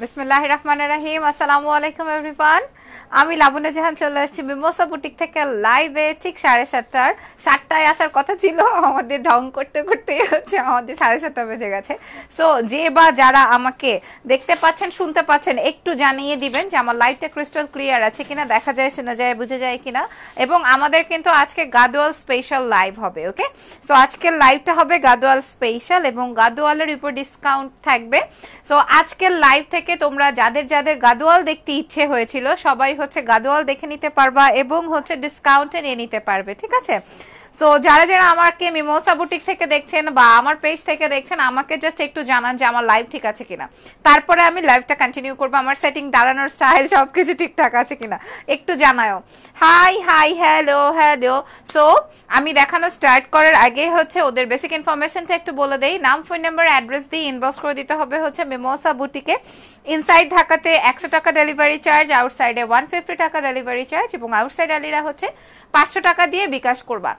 বিসমিল্লাহির রহমানির রহিম। আসসালামু আলাইকুম এভরিওয়ান। আমি লাবণ্য জাহান চলে আসছি মিমোসা বুটিক থেকে লাইভে ঠিক 7:30টায়। 7টায় আসার কথা ছিল, আমাদের ঢং করতে করতে হচ্ছে আমাদের 7:30 বেজে গেছে। সো যে বা যারা আমাকে দেখতে পাচ্ছেন শুনতে পাচ্ছেন একটু জানিয়ে দিবেন যে আমার লাইভটা ক্রিস্টাল ক্লিয়ার আছে কিনা, দেখা যায় শোনা যায় বুঝে যায় কিনা। এবং আমাদের কিন্তু আজকে গাদোয়াল স্পেশাল লাইভ হবে। ওকে, সো আজকের লাইভটা হবে গাদোয়াল স্পেশাল এবং গাদোয়ালের উপর ডিসকাউন্ট থাকবে। সো আজকের লাইভ থেকে তোমরা যাদের যাদের গাদোয়াল দেখতে ইচ্ছে হয়েছিল সবাই হচ্ছে গাদোয়াল দেখে নিতে পারবা এবং হচ্ছে ডিসকাউন্টে নিয়ে নিতে পারবে, ঠিক আছে। সো যারা যারা আমাকে মিমোসা বুটিক থেকে দেখছেন বা আমার পেজ থেকে দেখছেন আমাকে জাস্ট একটু জানান যে আমার লাইভ ঠিক আছে কিনা, তারপরে আমি লাইভটা কন্টিনিউ করবো। আমার সেটিং দাঁড়ানোর স্টাইল সবকিছু ঠিকঠাক আছে কিনা একটু জানাও। High hi hello hello. So আমি দেখানো স্টার্ট করার আগে হচ্ছে ওদের বেসিক ইনফরমেশনটা একটু বলে দেই। নাম, ফোন নাম্বার, অ্যাড্রেস দিয়ে ইনবক্স করে দিতে হবে হচ্ছে মিমোসা বুটিকে। ইনসাইড ঢাকাতে 100 টাকা ডেলিভারি চার্জ, আউটসাইডে 150 টাকা ডেলিভারি চার্জ এবং আউটসাইড আলিরা হচ্ছে 500 টাকা দিয়ে বিকাশ করবা,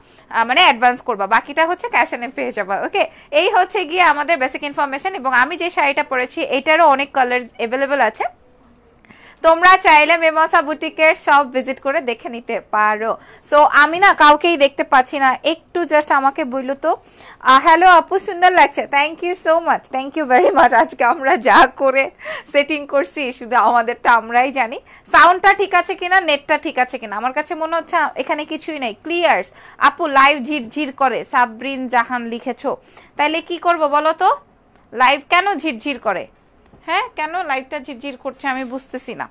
মানে অ্যাডভান্স করবা, বাকিটা হচ্ছে ক্যাশ এনে পেয়ে যাবা। ওকে, এই হচ্ছে গিয়ে আমাদের বেসিক ইনফরমেশন। এবং আমি যে শাড়িটা পরেছি এটারও অনেক কালার অ্যাভেলেবল আছে, তোমরা চাইলে মিমোসা বুটিকের সব ভিজিট করে দেখে নিতে পারো। সো আমি না কাউকেই দেখতে পাচ্ছি না, একটু জাস্ট আমাকে বললো তো। হ্যালো আপু, সুন্দর লাগছে, thank you so much, thank you very much. আজকে আমরা যা করে সেটিং করছি শুধু আমাদেরটা আমরাই জানি। সাউন্ডটা ঠিক আছে কিনা, নেটটা ঠিক আছে কিনা, আমার কাছে মনে হচ্ছে এখানে কিছুই নেই, ক্লিয়ার। আপু লাইভ ঝিরঝির করে, সাবরিন জাহান লিখেছো, তাইলে কি করব বলো তো? লাইভ কেন ঝিরঝির করে? হ্যাঁ, কেন লাইভটা ঝিরঝির করছে আমি বুঝতেছি না।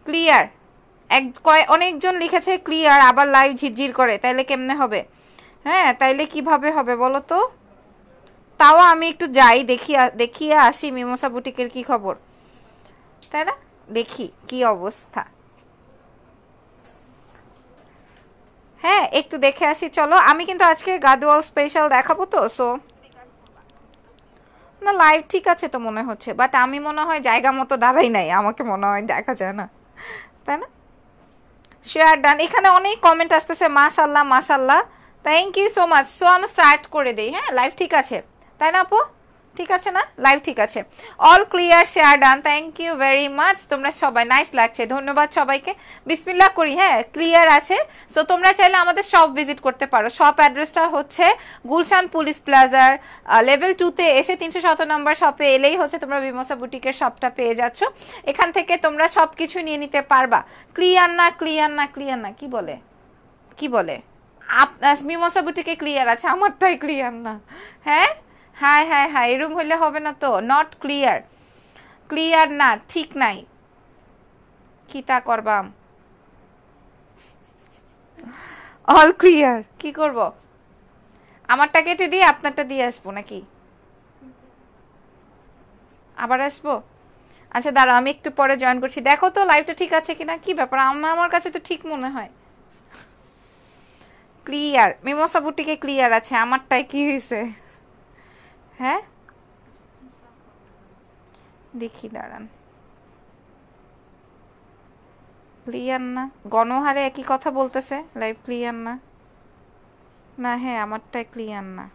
ক্লিয়ার অনেকজন লিখেছে ক্লিয়ার, আবার লাইভ ঝিরঝির করে, তাইলে কেমনে হবে? হ্যাঁ, তাইলে কিভাবে হবে বলো তো? তাও আমি একটু যাই দেখিয়ে আসি মিমোসা বুটিকের কি খবর, তাই না? দেখি কি অবস্থা। হ্যাঁ, একটু দেখে আসি চলো। আমি কিন্তু আজকে গাদোয়াল স্পেশাল দেখাবো তো, সো না লাইভ ঠিক আছে তো মনে হচ্ছে, বাট আমি মনে হয় জায়গা মতো দাঁড়াই নাই, আমাকে মনে হয় দেখা যায় না, তাই না? Share done. এখানে অনেক কমেন্ট আসতেছে, মাশাল্লাহ মাশাল্লাহ, thank you so much. So আমি স্টার্ট করে দেই। হ্যাঁ, লাইভ ঠিক আছে তাই না আপু? ঠিক আছে না? লাইভ ঠিক আছে, all clear, share done, thank you very much. তোমরা সবাই নাইস লাগছে, ধন্যবাদ সবাইকে। বিসমিল্লাহ করি। হ্যাঁ, ক্লিয়ার আছে। সো তোমরা চাইলে আমাদের শপ ভিজিট করতে পারো। শপ অ্যাড্রেসটা হচ্ছে গুলশান পুলিশ প্লাজার লেভেল 2-তে এসে 317 নম্বর শপে এলেই হচ্ছে তোমরা মিমোসা বুটিকের শপটা পেয়ে যাচ্ছ। এখান থেকে তোমরা সবকিছু নিয়ে নিতে পারবা। ক্লিয়ার না, ক্লিয়ার না, ক্লিয়ার না, কি বলে কি বলে? মিমোসা বুটিকে ক্লিয়ার আছে, আমারটাই ক্লিয়ার না। হ্যাঁ হ্যাঁ হ্যাঁ হ্যাঁ, এরম হইলে হবে না তো। নট ক্লিয়ার, ক্লিয়ার না, ঠিক নাই, কি তা করবাম? অল ক্লিয়ার কি করব? আমারটা কেটে দিয়ে আপনারটা দিয়ে আসবো নাকি আবার আসবো? আচ্ছা দাঁড়াও, আমি একটু পরে জয়েন করছি, দেখো তো লাইভটা ঠিক আছে কিনা। কি ব্যাপার, আমার কাছে তো ঠিক মনে হয় ক্লিয়ার। মিমোসা বুটিকে ক্লিয়ার আছে, আমারটাই কি হয়েছে? হ্যাঁ দেখি দাঁড়ান, ক্লিয়ার না, গণহারে একই কথা বলতেছে, লাইভ ক্লিয়ার না। না হ্যাঁ, আমারটাই ক্লিয়ার না।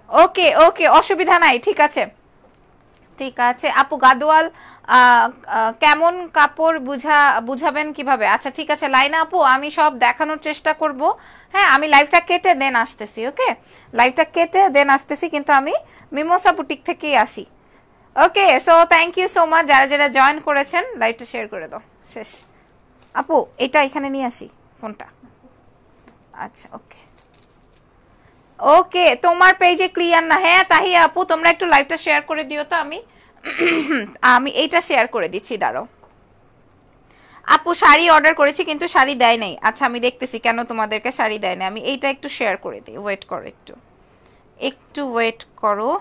ওকে ওকে, অসুবিধা নাই, ঠিক আছে ঠিক আছে। আপু গাদোয়াল কেমন কাপড় বুঝাবেন কিভাবে? আচ্ছা ঠিক আছে লাইনা আপু, আমি সব দেখানোর চেষ্টা করব। হ্যাঁ, আমি লাইভটা কেটে দেন আসতেছি। ওকে, লাইভটা কেটে দেন আসতেছি, কিন্তু আমি মিমোসা বুটিক থেকেই আসি। Okay, so thank you so much যারা যারা জয়েন করেছেন, লাইভটা শেয়ার করে দাও। শেষ। আপু এটা এখানে নিয়ে আসি ফোনটা। আচ্ছা ওকে ওকে, তোমার পেজে ক্লিয়ার না। হ্যাঁ তাহিয়া আপু, তোমরা একটু লাইভটা শেয়ার করে দিও তো। আমি আমি এইটা শেয়ার করে দিচ্ছি, দাঁড়াও। আপু শাড়ি অর্ডার করেছি কিন্তু শাড়ি দেয় নাই। আচ্ছা আমি দেখতেছি কেন তোমাদেরকে শাড়ি দেয় না। আমি এইটা একটু শেয়ার করে দিই, ওয়েট করো, একটু একটু ওয়েট করো।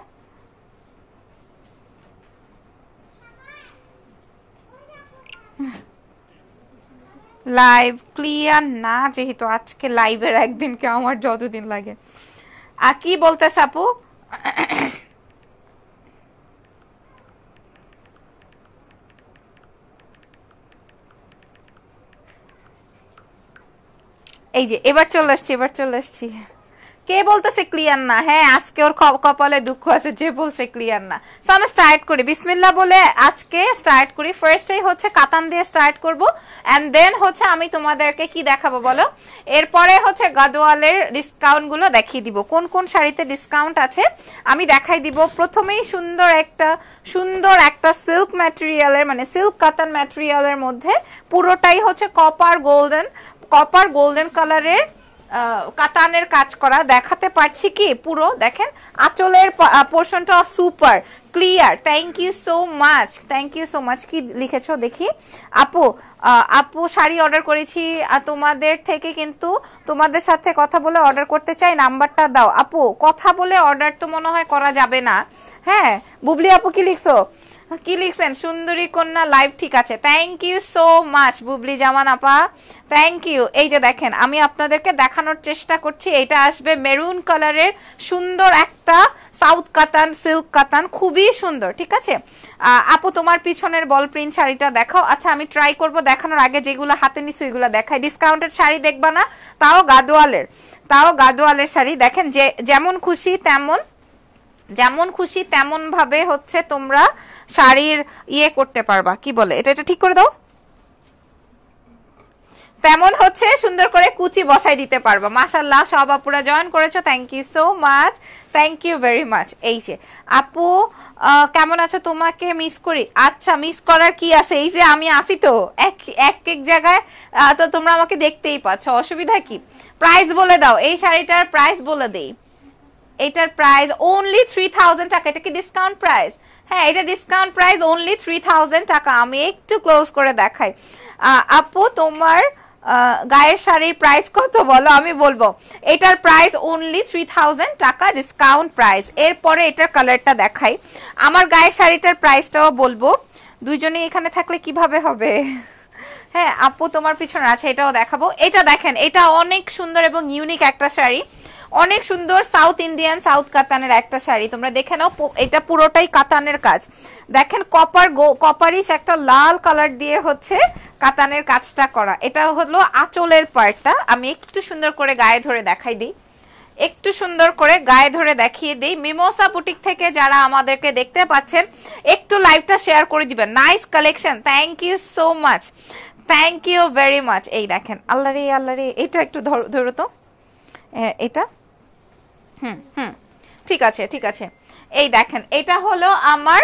লাইভ ক্লিয়ার না, যেহেতু আজকে লাইভের একদিনকে আমার যতদিন লাগে। কি বলতেছ আপু? এই যে এবার চলে আসছি, এবার চলে আসছি। কে বলতেছে ক্লিয়ার না? হ্যাঁ, আজকে ওর কপালে দুঃখ আছে যে বলছে ক্লিয়ার না। সো আমরা স্টার্ট করি বিসমিল্লাহ বলে, আজকে স্টার্ট করি। ফার্স্টেই হচ্ছে কাতান দিয়ে স্টার্ট করব, এন্ড দেন হচ্ছে আমি তোমাদেরকে কি দেখাবো বলো, এরপরে হচ্ছে গাদোয়ালের ডিসকাউন্ট গুলো দেখিয়ে দিব, কোন কোন শাড়িতে ডিসকাউন্ট আছে আমি দেখাই দিব। প্রথমেই সুন্দর একটা সিল্ক ম্যাটেরিয়ালের, মানে সিল্ক কাতান ম্যাটেরিয়ালের মধ্যে পুরোটাই হচ্ছে কপার গোল্ডেন কালারের কাতানের কাজ করা দেখাতে পারছি কি, পুরো দেখেন আঁচলের পোর্শনটা super clear. Thank you so much. কি লিখেছো দেখি? আপু শাড়ি অর্ডার করেছি তোমাদের থেকে, কিন্তু তোমাদের সাথে কথা বলে অর্ডার করতে চাই, নাম্বারটা দাও। আপু কথা বলে অর্ডার তো মনে হয় করা যাবে না। হ্যাঁ বুবলি আপু কি লিখছেন? সুন্দরী কন্যা লাইভ, ঠিক আছে, thank you so much Bubly Zaman আপা, থ্যাংক ইউ। এই যে দেখেন আমি আপনাদেরকে দেখানোর চেষ্টা করছি, এটা আসবে মেরুন কালারের সুন্দর একটা সাউথ কাতান সিল্ক কাতান, খুবই সুন্দর, ঠিক আছে। আপু তোমার পিছনের বল প্রিন্ট শাড়িটা দেখাও। আচ্ছা আমি ট্রাই করব দেখানোর আগে যেগুলো হাতে নিছি ওইগুলো দেখাই। ডিসকাউন্টেড শাড়ি দেখবা না, তাও গাদোয়ালের শাড়ি দেখেন, যে যেমন খুশি তেমন ভাবে হচ্ছে তোমরা শাড়ির করতে পারবা। কি বলে এটা ঠিক করে দাও, তেমন হচ্ছে সুন্দর করে কুচি বসাই দিতে পারবা। মাশাআল্লাহ, সব আপুরা জয়েন করেছো, thank you so much, thank you very much. এই যে আপু কেমন আছো? তোমাকে মিস করি। আচ্ছা মিস করার কি আছে, এই যে আমি আসি তো এক জায়গায়, তো তোমরা আমাকে দেখতেই পাচ্ছ, অসুবিধা কি? প্রাইস বলে দাও, এই শাড়িটার প্রাইস বলে দেই। এটার প্রাইস অনলি 3000 টাকা। এটা কি ডিসকাউন্ট প্রাইস? হ্যাঁ এটা ডিসকাউন্ট প্রাইস অনলি 3000 টাকা। আমি একটু ক্লোজ করে দেখাই। আপু তোমার গায়ের শাড়ির প্রাইস কত বলো, আমি বলবো। এটার প্রাইস অনলি 3000 টাকা ডিসকাউন্ট প্রাইস। এরপরে এটার কালারটা দেখাই। আমার গায়ের শাড়িটার প্রাইসটাও বলবো, দুইজনে এখানে থাকলে কিভাবে হবে। হ্যাঁ আপু তোমার পিছনে আছে, এটাও দেখাবো। এটা দেখেন, এটা অনেক সুন্দর এবং ইউনিক একটা শাড়ি, অনেক সুন্দর সাউথ ইন্ডিয়ান সাউথ কাতানের একটা শাড়ি। তোমরা দেখে নাও, এটা পুরোটাই কাতানের কাজ। দেখেন কপারিশ একটা লাল কালার দিয়ে হচ্ছে কাতানের কাজটা করা। এটা হলো আঁচলের পার্টটা। আমি একটু সুন্দর করে গায়ে ধরে দেখিয়ে দিই। মিমোসা বুটিক থেকে যারা আমাদেরকে দেখতে পাচ্ছেন একটু লাইভটা শেয়ার করে দিবেন। Nice collection, thank you so much, thank you very much. এই দেখেন, আল্লাহ রে এটা একটু ধরো তো, এটা ঠিক আছে। এই দেখেন, এটা হলো আমার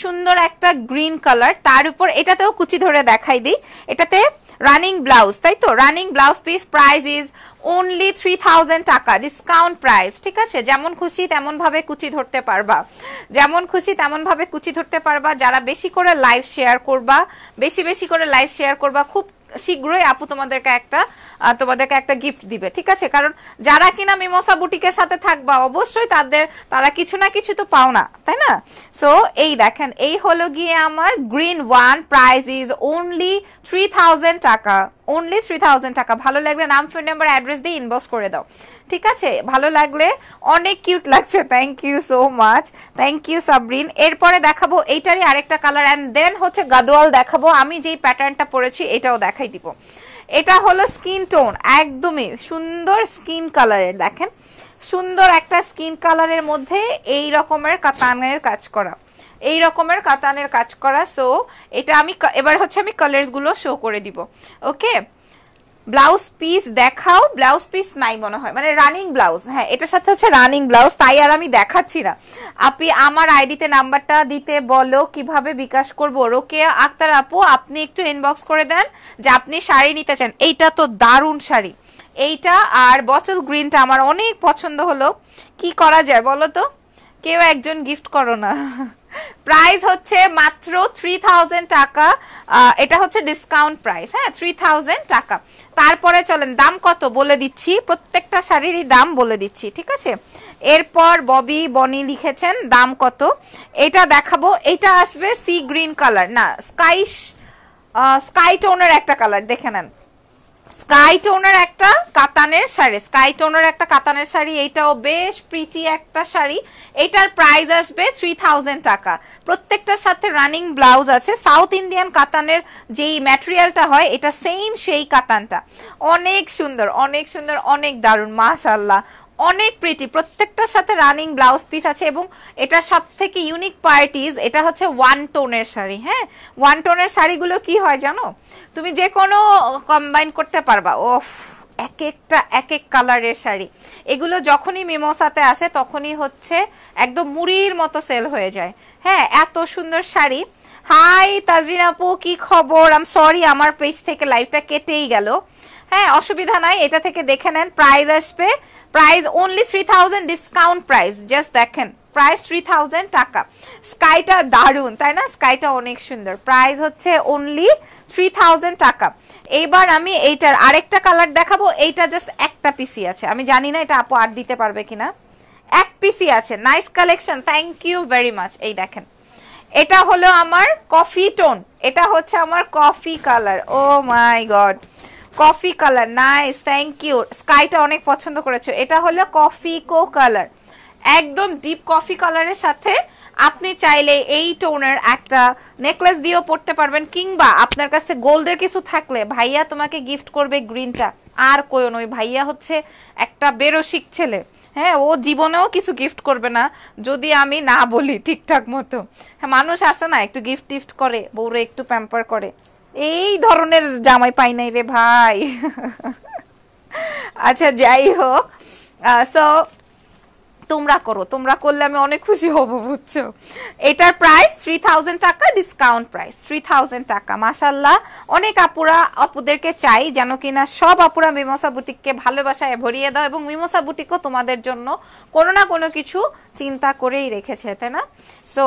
সুন্দর একটা গ্রিন কালার, তার উপর এটাতেও কুচি ধরে দেখাই দিই। এটাতে রানিং ব্লাউজ, তাই তো, running blouse piece. Price is only 3000 টাকা ডিসকাউন্ট প্রাইস, ঠিক আছে। যেমন খুশি তেমন ভাবে কুচি ধরতে পারবা। যারা বেশি করে লাইভ শেয়ার করবা, বেশি করে লাইভ শেয়ার করবা, খুব শীঘ্রই আপু তোমাদেরকে একটা গিফট দিবে, ঠিক আছে। কারণ যারা কিনা মিমোসা বুটিকের সাথে থাকবা অবশ্যই তারা কিছু না কিছু তো পাও না, তাই না। সো এই দেখেন, এই হলো গিয়ে আমার green one, price is only 3000 টাকা, অনলি 3000 টাকা। ভালো লাগলে নাম, ফোন নাম্বার, অ্যাড্রেস দিয়ে ইনবক্স করে দাও, ঠিক আছে। ভালো লাগলে, অনেক কিউট লাগছে, thank you so much, thank you Sabrin. এরপরে দেখাবো এইটারই আরেকটা কালার, এন্ড দেন হচ্ছে গাদোয়াল দেখাবো। আমি যেই প্যাটার্নটা পরেছি এটাও দেখাই দিব। এটা হলো স্কিন টোন, একদমই সুন্দর স্কিন কালারের, দেখেন সুন্দর একটা স্কিন কালারের মধ্যে এই রকমের কাতানের কাজ করা। সো এটা আমি এবার হচ্ছে আমি কালারস গুলো শো করে দিব, ওকে। ব্লাউজ পিস দেখাও, ব্লাউজ পিস নাই মনে হয়, মানে রানিং ব্লাউজ। হ্যাঁ এটার সাথে হচ্ছে রানিং ব্লাউজ, তাই আর আমি দেখাচ্ছি না। আপনি আমার আইডিতে নাম্বারটা দিতে বলো, কিভাবে বিকাশ করব। রোকেয়া আক্তার আপু, আপনি একটু ইনবক্স করে দেন যে আপনি শাড়ি নিতে চান। এইটা তো দারুণ শাড়ি, এইটা আর বটল গ্রিনটা আমার অনেক পছন্দ হলো। কি করা যায় বলো তো, কেউ একজন গিফট করো না। প্রাইস হচ্ছে মাত্র 3000 টাকা, এটা হচ্ছে ডিসকাউন্ট প্রাইস, হ্যাঁ 3000 টাকা। তারপরে চলেন দাম কত বলে দিচ্ছি, প্রত্যেকটা শাড়িরই দাম বলে দিচ্ছি, ঠিক আছে। এরপর বনি লিখেছেন দাম কত, এটা দেখাবো। এটা আসবে সি গ্রিন কালার, না স্কাই টোনের একটা কালার, দেখে নেন। স্কাই টোনের একটা কাতানের শাড়ি, স্কাই টোনের একটা কাতানের শাড়ি, এইটাও বেশ প্রিটি একটা শাড়ি। এটার প্রাইস আসবে 3000 টাকা। প্রত্যেকটার সাথে রানিং ব্লাউজ আছে। সাউথ ইন্ডিয়ান কাতানের যেই ম্যাটেরিয়ালটা হয় এটা সেম সেই কাতানটা। অনেক সুন্দর, অনেক সুন্দর, অনেক দারুণ, মাশাআল্লাহ, অনেক প্রিটি। প্রত্যেকটার সাথে রানিং ব্লাউজ পিস আছে এবং এটা সব থেকে ইউনিক পার্টিজ, এটা হচ্ছে ওয়ান টোনের শাড়ি। হ্যাঁ, ওয়ান টোনের শাড়িগুলো কি হয় জানো, তুমি যে কোনো কম্বাইন করতে পারবা। ওফ, এক একটা এক এক কালারের শাড়ি, এগুলো যখনই মিমোসাতে আসে তখনই হচ্ছে একদম মুড়ির মতো সেল হয়ে যায়। হ্যাঁ, এত সুন্দর শাড়ি। হাই তাজরিন আপু, কি খবর? আম সরি, আমার পেজ থেকে লাইভটা কেটেই গেল। হ্যাঁ, অসুবিধা নাই, এটা থেকে দেখে নেন। প্রাইস আসবে, price only 3000 discount price. Just দেখেন, প্রাইস 3000 টাকা। স্কাইটা দারুন তাই না? স্কাইটা অনেক সুন্দর। প্রাইস হচ্ছে অনলি 3000 টাকা। এইবার আমি এইটার আরেকটা কালার দেখাবো। এইটা জাস্ট একটা পিসি আছে, আমি জানি না এটা আপু আর দিতে পারবে কিনা। এক পিসি আছে, nice collection, thank you very much. এই দেখেন, এটা হলো আমার কফি টোন, এটা হচ্ছে আমার coffee colour. Oh my god, coffee colour, nice, thank you. স্কাইটা অনেক পছন্দ করেছো। এটা হলো কফি কো কালার, একদম ডিপ কফি কালারের সাথে আপনি চাইলে এই টোনের একটা নেকলেস দিয়েও পড়তে পারবেন, কিংবা আপনার কাছে গোল্ডের কিছু থাকলে ভাইয়া তোমাকে গিফট করবে গ্রিনটা। আর কই নয়, ভাইয়া হচ্ছে একটা বেরসিক ছেলে। হ্যাঁ, ও জীবনেও কিছু গিফট করবে না যদি আমি না বলি ঠিকঠাক মতো। হ্যাঁ, মানুষ আছে না একটু গিফট টিফট করে, বউরে একটু প্যাম্পার করে, এই ধরনের জামাই পাই নাই রে ভাই। আচ্ছা, যাই হোক, সো তোমরা করো, তোমরা করলে আমি অনেক খুশি হব, বুঝছো। এটার প্রাইস 3000 টাকা, ডিসকাউন্ট প্রাইস 3000 টাকা। মাশাআল্লাহ, অনেক আপুদেরকে চাই যেন কিনা সব আপুরা মিমোসা বুটিককে ভালোবাসায় ভরিয়ে দাও, এবং মিমোসা বুটিকও তোমাদের জন্য কোনো না কোনো কিছু চিন্তা করেই রেখেছে, তাই না? সো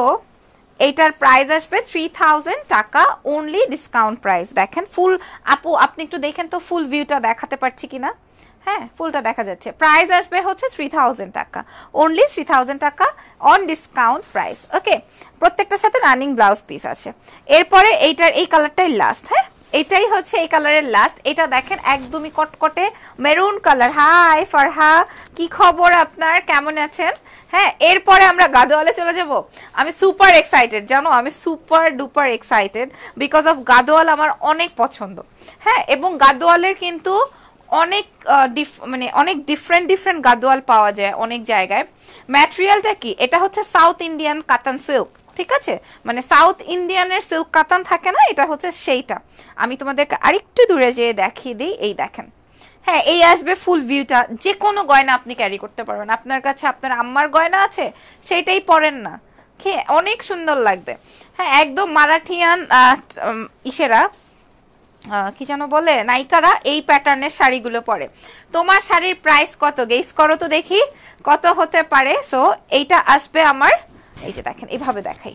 এইটার প্রাইস আসবে 3000 টাকা অনলি, ডিসকাউন্ট প্রাইস। দেখেন ফুল, আপু আপনি একটু দেখেন তো ফুল ভিউটা দেখাতে পারছি কিনা। হ্যাঁ, ফুলটা দেখা যাচ্ছে। প্রাইস আসবে হচ্ছে 3000 টাকা অনলি, 3000 টাকা অন ডিসকাউন্ট প্রাইস। ওকে, প্রত্যেকটার সাথে রানিং ব্লাউজ পিস আছে। এরপরে এইটার এই কালারটাই লাস্ট। হ্যাঁ, এটাই হচ্ছে এই কালারের লাস্ট। এটা দেখেন একদমই কটকটে মেরুন কালার। হাই ফারহা, কি খবর আপনার, কেমন আছেন? হ্যাঁ, এরপরে আমরা গাদোয়ালে চলে যাব। আমি সুপার এক্সাইটেড জানো, আমি super duper excited, because of Gadwal আমার অনেক পছন্দ। হ্যাঁ, এবং গাদোয়ালের কিন্তু অনেক মানে অনেক ডিফারেন্ট ডিফারেন্ট গাদোয়াল পাওয়া যায় অনেক জায়গায়। ম্যাটেরিয়ালটা কি, এটা হচ্ছে সাউথ ইন্ডিয়ান কাতান সিল্ক, ঠিক আছে? মানে সাউথ ইন্ডিয়ানের সিল্ক কাতান থাকে না, এটা হচ্ছে সেইটা। আমি তোমাদেরকে আরেকটু দূরে যেয়ে দেখিয়ে দিই। এই দেখেন, হ্যাঁ, এই আসবে ফুল ভিউটা। যে কোনো গয়না আপনি ক্যারি করতে পারবেন। আপনার কাছে আপনার আম্মার গয়না আছে, সেইটাই পরেন না, অনেক সুন্দর লাগবে। হ্যাঁ, একদম মারাঠিয়ান ইসেরা কি যেন বলে, নায়িকারা এই প্যাটার্নের শাড়িগুলো পরে। তোমার শাড়ির প্রাইস কত গেস করো তো দেখি, কত হতে পারে। সো এইটা আসবে আমার, এই যে দেখেন, এইভাবে দেখাই।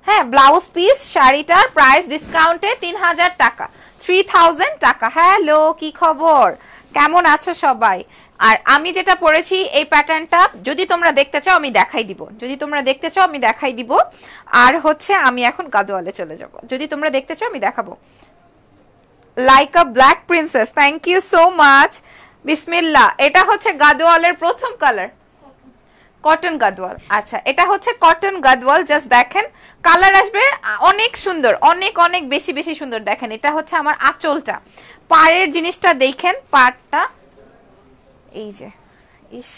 হ্যাঁ, ব্লাউজ পিস, শাড়িটার প্রাইস ডিসকাউন্টে 3000 টাকা, 3000 টাকা। হ্যালো, কি খবর, কেমন আছো সবাই? আর আমি যেটা পরেছি এই প্যাটার্নটা যদি তোমরা দেখতে চাও আমি দেখাই দিব, যদি তোমরা দেখতে চাও আমি দেখাই দিব। আর হচ্ছে আমি এখন গাদোয়ালে চলে যাব, যদি তোমরা দেখতে চাও আমি দেখাবো। Like a black princess, thank you so much. বিসমিল্লাহ, এটা হচ্ছে গাদোয়ালের প্রথম কালার, কটন গাদওয়াল। আচ্ছা, এটা হচ্ছে কটন গাদওয়াল। জাস্ট দেখেন, কালার আসবে অনেক সুন্দর, অনেক অনেক বেশি বেশি সুন্দর। দেখেন, এটা হচ্ছে আমার আঁচলটা, পাড়ের জিনিসটা দেখেন, পাড়টা এই যে। ইস,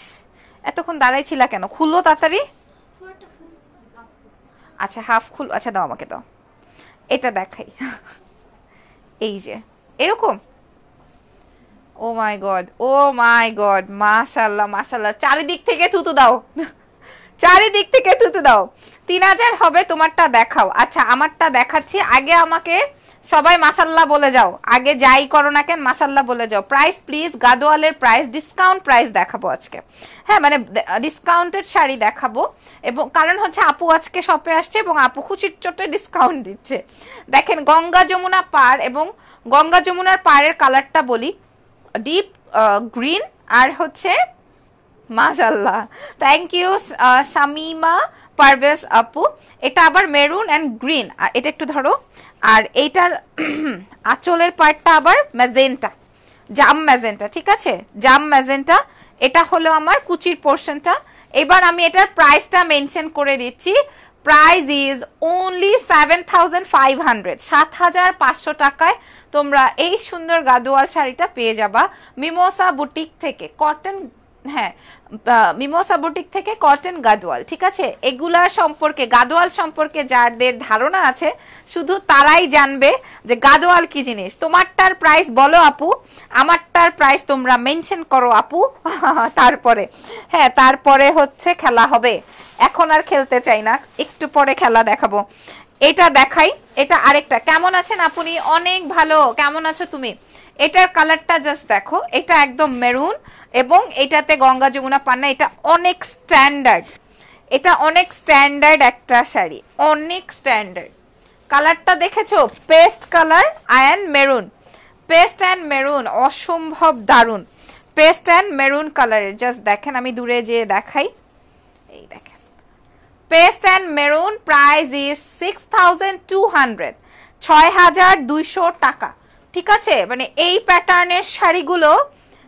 এতক্ষণ দাঁড়াইছিলা কেন, খুলো তাড়াতাড়ি। আচ্ছা, হাফ খুল, আচ্ছা দাও আমাকে, দাও। এটা দেখাই, এই যে এরকম। ও my god, O my god, মাশাআল্লাহ মাশাআল্লাহ। চারিদিক থেকে থুতু দাও, চারিদিক থেকে থুতু দাও। 3000 হবে, তোমারটা দেখাও। আচ্ছা, আমারটা দেখাচ্ছি। আগে আমাকে সবাই মাশাআল্লাহ বলে যাও, আগে যাই করো না কেন মাশাআল্লাহ বলে যাও। প্রাইস প্লিজ, গাদোয়ালের প্রাইস, ডিসকাউন্ট প্রাইস দেখাবো আজকে। হ্যাঁ, মানে ডিসকাউন্টেড শাড়ি দেখাবো, এবং কারণ হচ্ছে আপু আজকে শপে আসছে এবং আপু খুশির চোটে ডিসকাউন্ট দিচ্ছে। দেখেন, গঙ্গা যমুনা পাড়, এবং গঙ্গা যমুনার পাড়ের কালারটা বলি ডিপ গ্রিন, আর হচ্ছে মাশাআল্লাহ, থ্যাংক ইউ শামিমা পারভেজ আপু। এটা আবার মেরুন এন্ড গ্রিন, এটা একটু ধরো। আর এইটার আঁচলের পার্টটা আবার ম্যাজেন্টা, জাম ম্যাজেন্টা, ঠিক আছে, জাম ম্যাজেন্টা। এটা হলো আমার কুচির পোর্শনটা। এবার আমি এটার প্রাইসটা মেনশন করে দিচ্ছি। প্রাইস ইজ অনলি 7500, 7500 টাকায় তোমরা এই সুন্দর গাদোয়াল শাড়িটা পেয়ে যাবা মিমোসা বুটিক থেকে। কটন, হ্যাঁ, মিমোসা বুটিক থেকে কটন গাদোয়াল, ঠিক আছে। এগুলার সম্পর্কে, গাদোয়াল সম্পর্কে যাদের ধারণা আছে শুধু তারাই জানবে যে গাদোয়াল কি জিনিস। তোমারটার প্রাইস বলো আপু, আমারটার প্রাইস তোমরা মেনশন করো আপু। তারপরে হ্যাঁ, তারপরে হচ্ছে খেলা হবে। এখন আর খেলতে চাই না, একটু পরে খেলা দেখাবো। এটা দেখাই, এটা আরেকটা। কেমন আছেন আপনি? অনেক ভালো। কেমন আছো তুমি? এটার কালারটা জাস্ট দেখো, এটা একদম মেরুন এবং এটাতে গঙ্গা যমুনা পান্না। এটা অনেক স্ট্যান্ডার্ড, এটা অনেক স্ট্যান্ডার্ড একটা শাড়ি, অনেক স্ট্যান্ডার্ড। কালারটা দেখেছো? Paste colour and maroon, paste and maroon, অসম্ভব দারুন। পেস্ট অ্যান্ড মেরুন কালারের, জাস্ট দেখেন, আমি দূরে যেয়ে দেখাই। এই দেখেন, paste and maroon. Price is 6200, 6200 টাকা, ঠিক আছে। মানে এই প্যাটার্নের শাড়িগুলো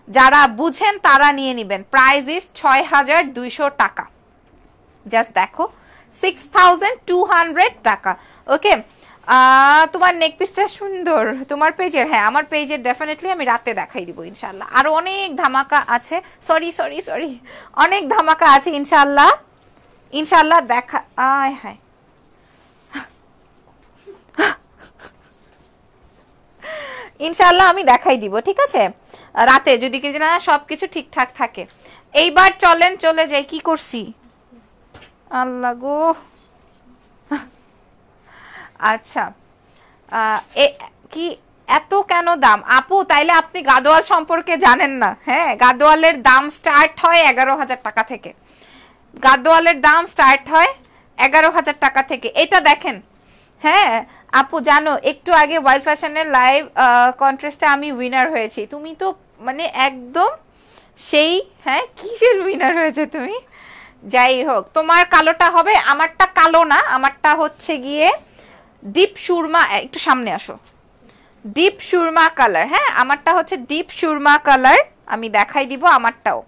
যারা বুঝেন তারা নিয়ে নেবেন। প্রাইস ইজ 6200 টাকা, জাস্ট দেখো, 6200 টাকা। ওকে, তোমার নেক পিসটা সুন্দর তোমার পেজের। হ্যাঁ, আমার পেজের ডেফিনেটলি আমি রাতে দেখাই দিব ইনশাল্লাহ। আরো অনেক ধামাকা আছে, সরি সরি সরি, অনেক ধামাকা আছে ইনশাল্লাহ, ইনশাল্লাহ দেখা। আয় হায়, ইনশাল্লাহ আমি দেখাই দিব, ঠিক আছে, রাতে, যদি কি না সবকিছু ঠিকঠাক থাকে। এইবার চলেন চলে যাই। কি করছি আল্লাহ গো। আচ্ছা, কি এত কেন দাম আপু? তাইলে আপনি গাদোয়াল সম্পর্কে জানেন না। হ্যাঁ, গাদোয়ালের দাম স্টার্ট হয় 11,000 টাকা থেকে। গাদোয়ালের দাম স্টার্ট হয় 11,000 টাকা থেকে। এটা দেখেন, হ্যাঁ আপু জানো, একটু আগে ওয়াইল্ড ফ্যাশনের লাইভ কন্টেস্টে আমি উইনার হয়েছি। তুমি তো মানে একদম সেই, হ্যাঁ, কিসের উইনার হয়েছে তুমি? যাই হোক, তোমার কালোটা হবে, আমারটা কালো না, আমারটা হচ্ছে গিয়ে ডিপ সুরমা। একটু সামনে আসো, ডিপ সুরমা কালার। হ্যাঁ, আমারটা হচ্ছে ডিপ সুরমা কালার, আমি দেখাই দিব আমারটাও।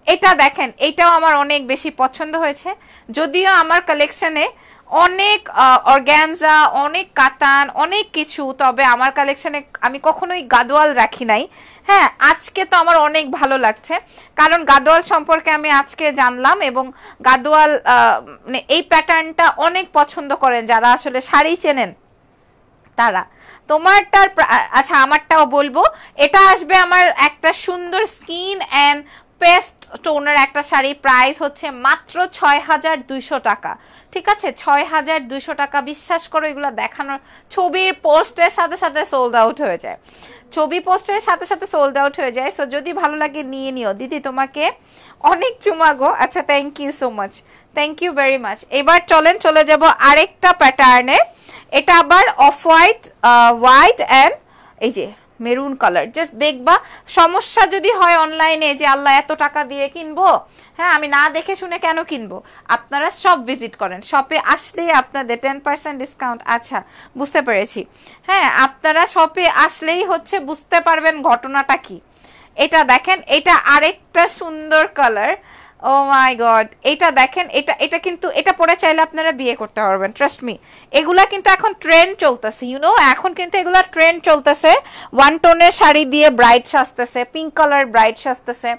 এটা দেখেন, এটাও আমার অনেক বেশি পছন্দ হয়েছে। যদিও আমার কালেকশনে অনেক অর্গানজা, অনেক কাতান, অনেক কিছু, তবে আমার কালেকশনে আমি কখনোই গাদোয়াল রাখি নাই। হ্যাঁ, আজকে তো আমার অনেক ভালো লাগছে, কারণ গাদোয়াল সম্পর্কে আমি আজকে জানলাম এবং গাদোয়াল মানে এই প্যাটার্নটা অনেক পছন্দ করেন যারা আসলে শাড়ি চেনেন তারা। তোমারটার আচ্ছা, আমারটাও বলবো। এটা আসবে আমার একটা সুন্দর স্কিন অ্যান্ড পেস্ট টোনের একটা শাড়ি। প্রাইস হচ্ছে মাত্র 6200 টাকা, ঠিক আছে, 6200 টাকা। বিশ্বাস করো, এগুলো দেখানোর ছবির পোস্টের সাথে সাথে সোল্ড আউট হয়ে যায়, ছবি পোস্টের সাথে সাথে সোল্ড আউট হয়ে যায়। সো যদি ভালো লাগে নিয়ে নিও। দিদি তোমাকে অনেক চুমা গো। আচ্ছা, thank you so much, thank you very much. এবার চলেন চলে যাব আরেকটা প্যাটার্নে। এটা আবার অফ হোয়াইট, হোয়াইট অ্যান্ড এই যে মেরুন কালার। জাস্ট দেখবা, সমস্যা যদি হয় অনলাইনে যে আল্লাহ এত টাকা দিয়ে কিনবো, হ্যাঁ আমি না দেখে শুনে কেন কিনবো, আপনারা সব ভিজিট করেন, শপে আসলে আপনাদের 10% ডিসকাউন্ট। আচ্ছা, বুঝতে পেরেছি। হ্যাঁ, আপনারা শপে আসলেই হচ্ছে বুঝতে পারবেন ঘটনাটা কি। এটা দেখেন, এটা আরেকটা সুন্দর কালার। ও মাই গড, এটা দেখেন, এটা এটা কিন্তু এটা পরে চাইলে আপনারা বিয়ে করতে পারবেন, ট্রাস্ট মি। এগুলা কিন্তু এখন ট্রেন্ড চলতেছে, ইউনো, এখন কিন্তু এগুলা ট্রেন্ড চলতেছে। ওয়ান টোনের শাড়ি দিয়ে ব্রাইড সাজতেছে, পিঙ্ক কালার ব্রাইড সাজতেছে,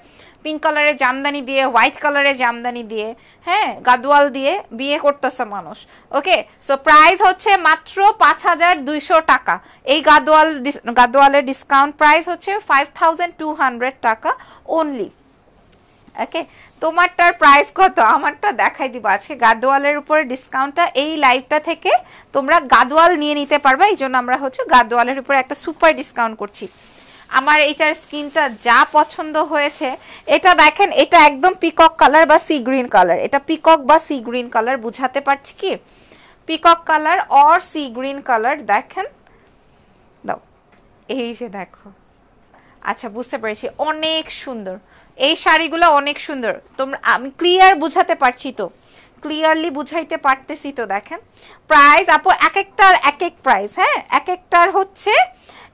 পিঙ্ক কালারের জামদানি দিয়ে, হোয়াইট কালারের জামদানি দিয়ে, হ্যাঁ গাদোয়াল দিয়ে বিয়ে করতেছে মানুষ। ওকে, সো প্রাইস হচ্ছে মাত্র 5200 টাকা। এই গাদোয়ালের ডিসকাউন্ট প্রাইস হচ্ছে 5200 টাকা অনলি। ওকে, তোমারটার প্রাইস কত? আমারটা দেখাই দিব আজকে। গাদোয়ালের উপরে ডিসকাউন্টটা এই লাইভটা থেকে তোমরা গাদোয়াল নিয়ে নিতে পারবে, এই জন্য আমরা হচ্ছে গাদোয়ালের উপরে একটা সুপার ডিসকাউন্ট করছি। আমার এইটার স্কিনটা যা পছন্দ হয়েছে, এটা দেখেন, এটা একদম পিকক কালার বা সি গ্রিন কালার। এটা পিকক বা সি গ্রিন কালার, বুঝাতে পারছি কি? Peacock colour or sea green colour. দেখেন, দাও, এই যে দেখো। আচ্ছা, বুঝতে পেরেছি, অনেক সুন্দর এই শাড়িগুলো, অনেক সুন্দর। তোমরা, আমি ক্লিয়ার বুঝাতে পারছি তো, ক্লিয়ারলি বুঝাইতে পারতেছি তো। দেখেন প্রাইস আপু, এক একটার এক এক প্রাইস। হ্যাঁ, এক একটার হচ্ছে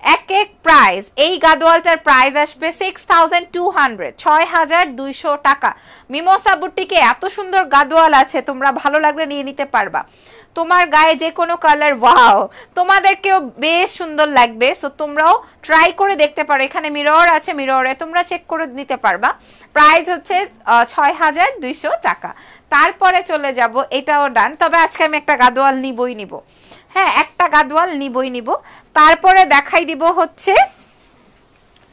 এক এক প্রাইস। এই গাদোয়ালটার প্রাইস আসবে 6200, 6200 টাকা। মিমোসা বুটিকে এত সুন্দর গাদোয়াল আছে, তোমরা ভালো লাগলে নিয়ে নিতে পারবা। তোমার গায়ে যে কোনো কালার, ওয়াও, তোমাদেরকেও বেশ সুন্দর লাগবে। সো তোমরাও ট্রাই করে দেখতে পারো, এখানে মিরর আছে, মিররে তোমরা চেক করে নিতে পারবা। প্রাইস হচ্ছে 6200 টাকা। তারপরে চলে যাব, এটাও ডান, তবে আজকে আমি একটা গাদোয়াল নিবই নিব। হ্যাঁ, একটা গাদোয়াল নিবই নিব। তারপরে দেখাই দিব হচ্ছে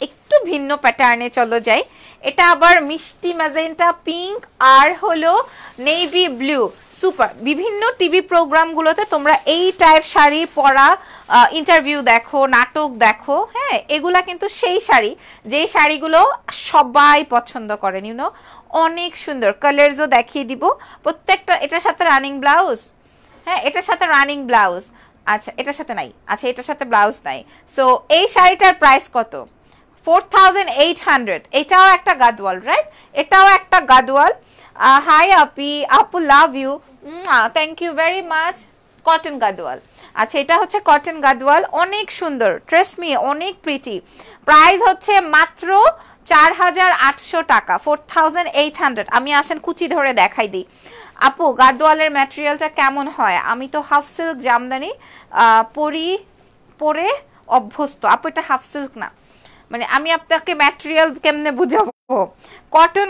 একটু ভিন্ন প্যাটার্নে, চলো যাই। এটা আবার মিষ্টি ম্যাজেন্টা পিঙ্ক আর হলো নেভি ব্লু। সুপার। বিভিন্ন টিভি প্রোগ্রামগুলোতে তোমরা এই টাইপ শাড়ি পরা, ইন্টারভিউ দেখো, নাটক দেখো, হ্যাঁ, এগুলা কিন্তু সেই শাড়ি যেই শাড়িগুলো সবাই পছন্দ করেন, ইউনো। অনেক সুন্দর কালারসও দেখিয়ে দিব প্রত্যেকটা। এটার সাথে রানিং ব্লাউজ, হ্যাঁ, এটার সাথে রানিং ব্লাউজ। আচ্ছা, এটার সাথে নাই, আচ্ছা, এটার সাথে ব্লাউজ নাই। সো এই শাড়িটার প্রাইস কত? 4800। এটাও একটা গাদওয়াল, রাইট? এটাও একটা গাদওয়াল। হাই আপি, আপু love you, thank you very much. Cotton Gadwal. আচ্ছা, এটা হচ্ছে কটন গাদওয়াল, অনেক সুন্দর, ট্রাস্ট মি, অনেক প্রিটি। প্রাইস হচ্ছে মাত্র 4800 টাকা, 4800। আমি আসেন কুচি ধরে দেখাই দিই। আপু, গাদওয়ালের ম্যাটেরিয়ালটা কেমন হয়? আমি তো হাফ সিল্ক জামদানি পরে অভ্যস্ত। আপু, এটা হাফ সিল্ক না, মানে আমি আপনাকে ম্যাটেরিয়াল কেমনে বুঝাবো। কটন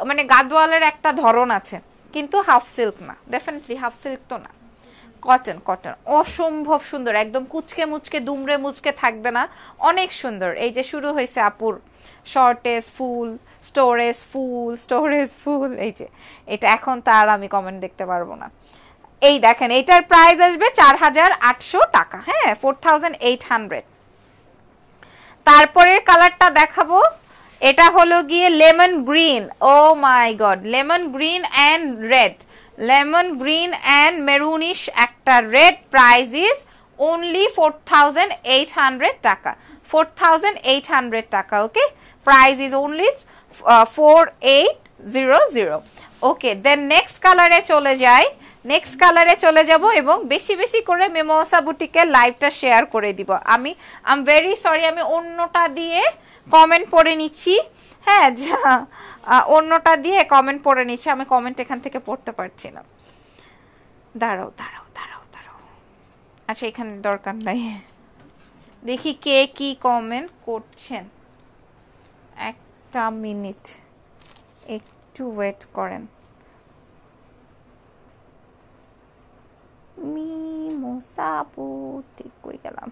মানে গাদওয়ালের একটা ধরন আছে, কিন্তু হাফ সিল্ক না, ডেফিনেটলি হাফ সিল্ক তো না, কটন। কটন অসম্ভব সুন্দর, একদম কুচকে মুচকে দুমড়ে মুচকে থাকবে না, অনেক সুন্দর। এই যে শুরু হয়েছে আপুর শর্টেজ ফুল, স্টোরেজ ফুল, স্টোরেজ ফুল। এই যে এটা এখন তার আমি কমেন্ট দেখতে পারবো না। এই দেখেন, এটার প্রাইস আসবে 4800 টাকা, হ্যাঁ, 4800। তারপরের কালারটা দেখাবো, এটা হলো গিয়ে lemon green. Oh my god, lemon green and red, lemon green and maroonish একটা রেড। প্রাইস ইজ অনলি 4800 টাকা, 4800 টাকা। Okay, price is only 4800। Okay, then next কালারে চলে যাই। নেক্সট কালারে চলে যাব এবং বেশি বেশি করে মিমোসা বুটিকের লাইভটা শেয়ার করে দিব। আই এম ভেরি সরি, আমি অন্যটা দিয়ে কমেন্ট পড়ে নিচ্ছি। হ্যাঁ, অন্যটা দিয়ে কমেন্ট পড়ে নিচ্ছি, আমি কমেন্ট এখান থেকে পড়তে পারছি না। দাঁড়াও দাঁড়াও দাঁড়াও দাঁড়াও, আচ্ছা, এখানে দরকার নাই, দেখি কে কি কমেন্ট করছেন। একটা মিনিট, একটু ওয়েট করেন। মিমোসা বুটিক কই গেলাম?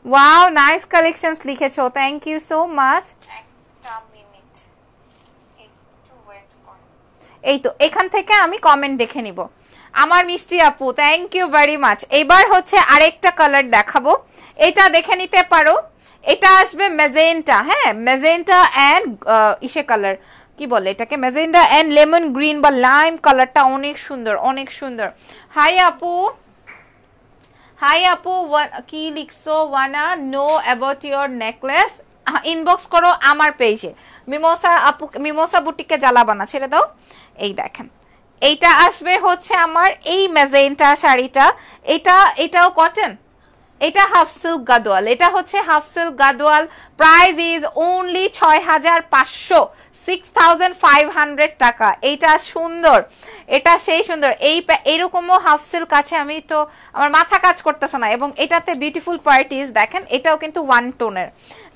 ওয়াও, নাইস কালেকশনস লিখেছো, থ্যাংক ইউ সো মাচ। একটা মিনিট, একটু ওয়েট করো। এই তো, এখান থেকে আমি কমেন্ট দেখে নিব। আমার মিষ্টি আপু, থ্যাংক ইউ ভেরি মাচ। এবার হচ্ছে আরেকটা কালার দেখাবো, এটা দেখে নিতে পারো। এটা আসবে ম্যাজেন্টা, হ্যাঁ, ম্যাজেন্টা এন্ড ইসে কালার, কি বলে এটাকে, ম্যাজেন্টা এন্ড লেমন গ্রিন বা লাইম কালারটা অনেক সুন্দর, অনেক সুন্দর। হাই আপু, হাই আপু, কি লিখছো? Wanna know about your necklace? Inbox করো আমার পেজে। মিমোসা আপু, মিমোসা বুটিককে জ্বালাবা না, ছেড়ে দাও। এই দেখেন, এইটা আসবে হচ্ছে আমার এই ম্যাজেন্টা শাড়িটা। এটাও কটন, এটা হাফ সিল্ক গাদোয়াল, এটা হচ্ছে half silk Gadwal. Price is only 6500, 6500 টাকা। এইটা সুন্দর, এটা সেই সুন্দর। এইরকমও হাফ সিল্ক আছে, আমি তো আমার মাথা কাজ করতেছে না। এবং এটাতে বিউটিফুল পার্টিস দেখেন, এটাও কিন্তু ওয়ান টোনের,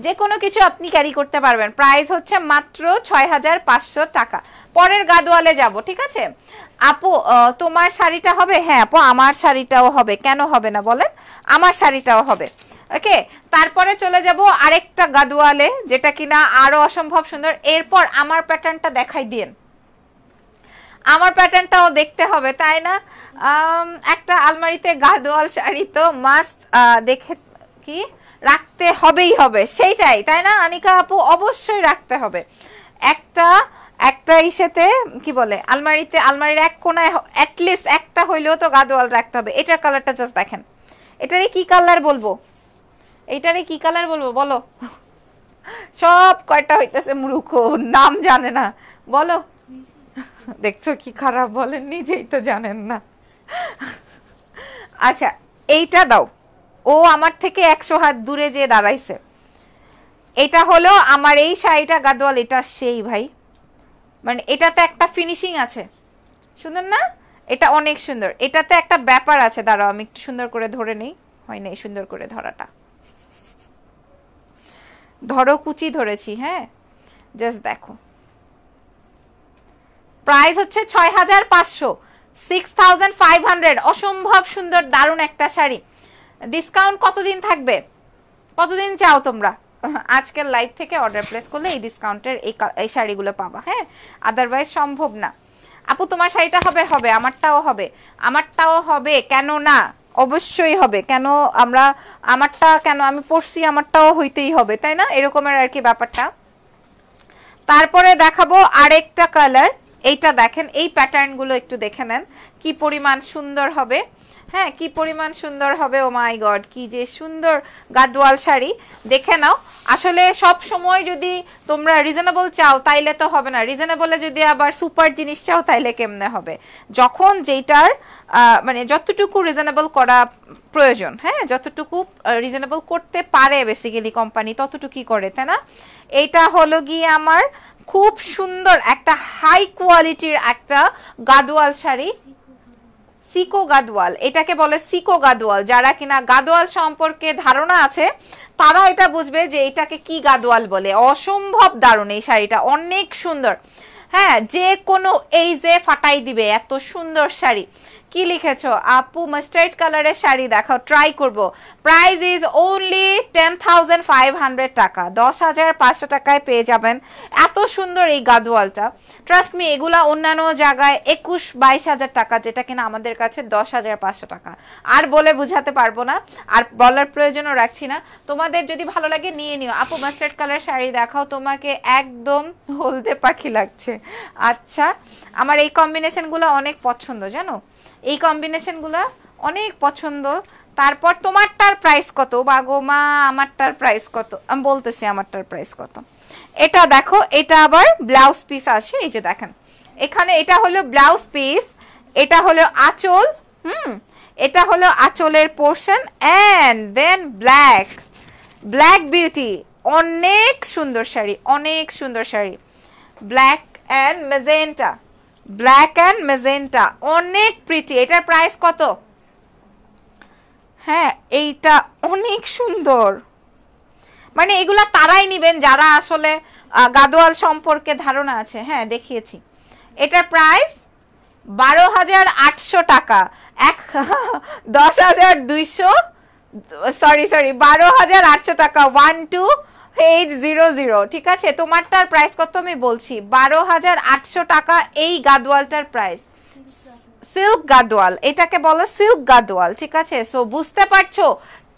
যে কোনো কিছু আপনি ক্যারি করতে পারবেন। প্রাইস হচ্ছে মাত্র 6500 টাকা। পরের গাদোয়ালে যাব, ঠিক আছে আপু? তোমার শাড়িটা হবে? হ্যাঁ আপু, আমার শাড়িটাও হবে, কেন হবে না বলেন, আমার শাড়িটাও হবে। ওকে, তারপরে চলে যাব আরেকটা গাদোয়ালে, যেটা কিনা আরো অসম্ভব সুন্দর। এরপর আমার প্যাটার্নটা দেখাই দিন, আমার প্যাটার্নটাও দেখতে হবে, তাই না? একটা আলমারিতে গাদোয়াল শাড়ি তো মাস্ট দেখে কি রাখতে হবেই হবে, সেইটাই, তাই না আনিকা আপু? অবশ্যই রাখতে হবে একটা ইসেতে, কি বলে, আলমারিতে, আলমারির এক কোনায় অ্যাটলিস্ট একটা হইলেও তো গাদোয়াল রাখতে হবে। এটার কালারটা জাস্ট দেখেন, এটারে কি কালার বলবো, এইটারে কি কালার বলবো বলো? সব কয়টা হইতেছে মূর্খ, নাম জানে না, বলো। দেখছো কি খারাপ, বলেন, নিজেই তো জানেন না। আচ্ছা এইটা দাও, ও আমার থেকে 100 হাত দূরে যে দাঁড়াইছে। এটা হলো আমার এই শাড়িটা গাদোয়াল, এটা সেই ভাই, মানে এটাতে একটা ফিনিশিং আছে, সুন্দর না? এটা অনেক সুন্দর, এটাতে একটা ব্যাপার আছে। দাঁড়াও আমি একটু সুন্দর করে ধরে নেই, হয় নাই সুন্দর করে ধরাটা, ধরো কুচি ধরেছি। হ্যাঁ জাস্ট দেখো, প্রাইস হচ্ছে 6500, 6500, অসম্ভব সুন্দর দারুণ একটা শাড়ি। ডিসকাউন্ট কতদিন থাকবে, কতদিন চাও তোমরা? আজকের লাইভ থেকে অর্ডার প্লেস করলে এই ডিসকাউন্টের এই শাড়িগুলো পাবা। হ্যাঁ আদারওয়াইজ সম্ভব না। আপু তোমার শাড়িটা হবে? হবে, আমারটাও হবে, আমারটাও হবে, কেন না, অবশ্যই হবে। কেন আমরা আমারটা কেন আমি পড়ছি, আমারটাও হইতেই হবে, তাই না? এরকমের আর কি ব্যাপারটা। তারপরে দেখাবো আরেকটা কালার, এইটা দেখেন, এই প্যাটার্নগুলো একটু দেখে নেন কি পরিমাণ সুন্দর হবে। হ্যাঁ কি পরিমাণ সুন্দর হবে, ও মাই গড কি যে সুন্দর গাদওয়াল শাড়ি, দেখে নাও। আসলে সব সময় যদি তোমরা রিজনেবল চাও তাইলে তো হবে না, রিজনেবলে যদি আবার সুপার জিনিস চাও তাইলে কেমনে হবে? যখন যেটার মানে যতটুকু রিজনেবল করা প্রয়োজন, হ্যাঁ যতটুকু রিজনেবল করতে পারে বেসিক্যালি কোম্পানি ততটুকুই করে, তাই না? এইটা হলো গিয়ে আমার খুব সুন্দর একটা হাই কোয়ালিটির একটা গাদওয়াল শাড়ি, সিকো গাদওয়াল, এটাকে বলে সিকো গাদওয়াল। যারা কিনা গাদওয়াল সম্পর্কে ধারণা আছে তারা এটা বুঝবে যে এটাকে কি গাদওয়াল বলে। অসম্ভব দারুণ এই শাড়িটা, অনেক সুন্দর। হ্যাঁ যে কোনো এই যে ফাটাই দিবে, এত সুন্দর শাড়ি। কি লিখেছো আপু? মাস্টার্ড কালারের শাড়ি দেখাও, ট্রাই করব। প্রাইস ইজ ওনলি 10,500 টাকা, 10,500 টাকায় পেয়ে যাবেন এত সুন্দর এই গাদওয়ালটা। ট্রাস্ট মি, এগুলা অন্যান্য জায়গায় 21-22 হাজার টাকা, যেটা কিনা আমাদের কাছে 10,500 টাকা। আর বলে বুঝাতে পারবো না, আর বলার প্রয়োজনও রাখছি না। তোমাদের যদি ভালো লাগে নিয়ে নিও। আপু মাস্টার্ড কালার শাড়ি দেখাও, তোমাকে একদম হলদে পাখি লাগছে। আচ্ছা আমার এই কম্বিনেশনগুলো অনেক পছন্দ, জানো এই কম্বিনেশনগুলো অনেক পছন্দ। তারপর তোমারটার প্রাইস কত? বাগো মা আমারটার প্রাইস কত? আমি বলতেছি আমারটার প্রাইস কত। এটা দেখো, এটা আবার ব্লাউজ পিস আছে, এই যে দেখেন এখানে, এটা হলো ব্লাউজ পিস, এটা হলো আঁচল, এটা হলো আঁচলের portion, and then black, black beauty, অনেক সুন্দর শাড়ি, অনেক সুন্দর sari, black and magenta, black and magenta, অনেক প্রিটি। এটার প্রাইস কত? হ্যাঁ এইটা অনেক সুন্দর, মানে এগুলা তারাই নিবেন যারা আসলে গাদোয়াল সম্পর্কে ধারণা আছে। হ্যাঁ দেখিয়েছি। এটার প্রাইস 12,800 টাকা, 10,200, সরি 12,800 টাকা, 12,800। ঠিক আছে, তোমারটার প্রাইস কত আমি বলছি, 12,800 টাকা এই গাদওয়ালটার প্রাইস। সিল্ক গাদওয়াল, এটাকে বলে সিল্ক গাদওয়াল। ঠিক আছে, সো বুঝতে পারছো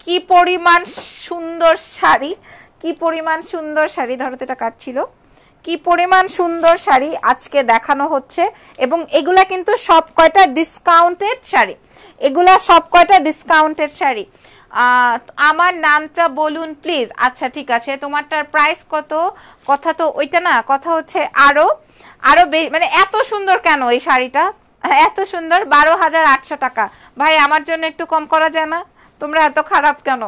কি পরিমাণ সুন্দর শাড়ি, কি পরিমাণ সুন্দর শাড়ি। ধরো এটা কাটছিল, কি পরিমাণ সুন্দর শাড়ি আজকে দেখানো হচ্ছে। এবং এগুলা কিন্তু সব কয়টা ডিসকাউন্টেড শাড়ি, এগুলা সব কয়টা ডিসকাউন্টেড শাড়ি। আমার নামটা বলুন প্লিজ। আচ্ছা ঠিক আছে, তোমারটার প্রাইস কত? কথা তো ওইটা না, কথা হচ্ছে আরো মানে এত সুন্দর কেন এই শাড়িটা, এত সুন্দর। 12,800 টাকা। ভাই আমার জন্য একটু কম করা যায় না? তোমরা এত খারাপ কেন?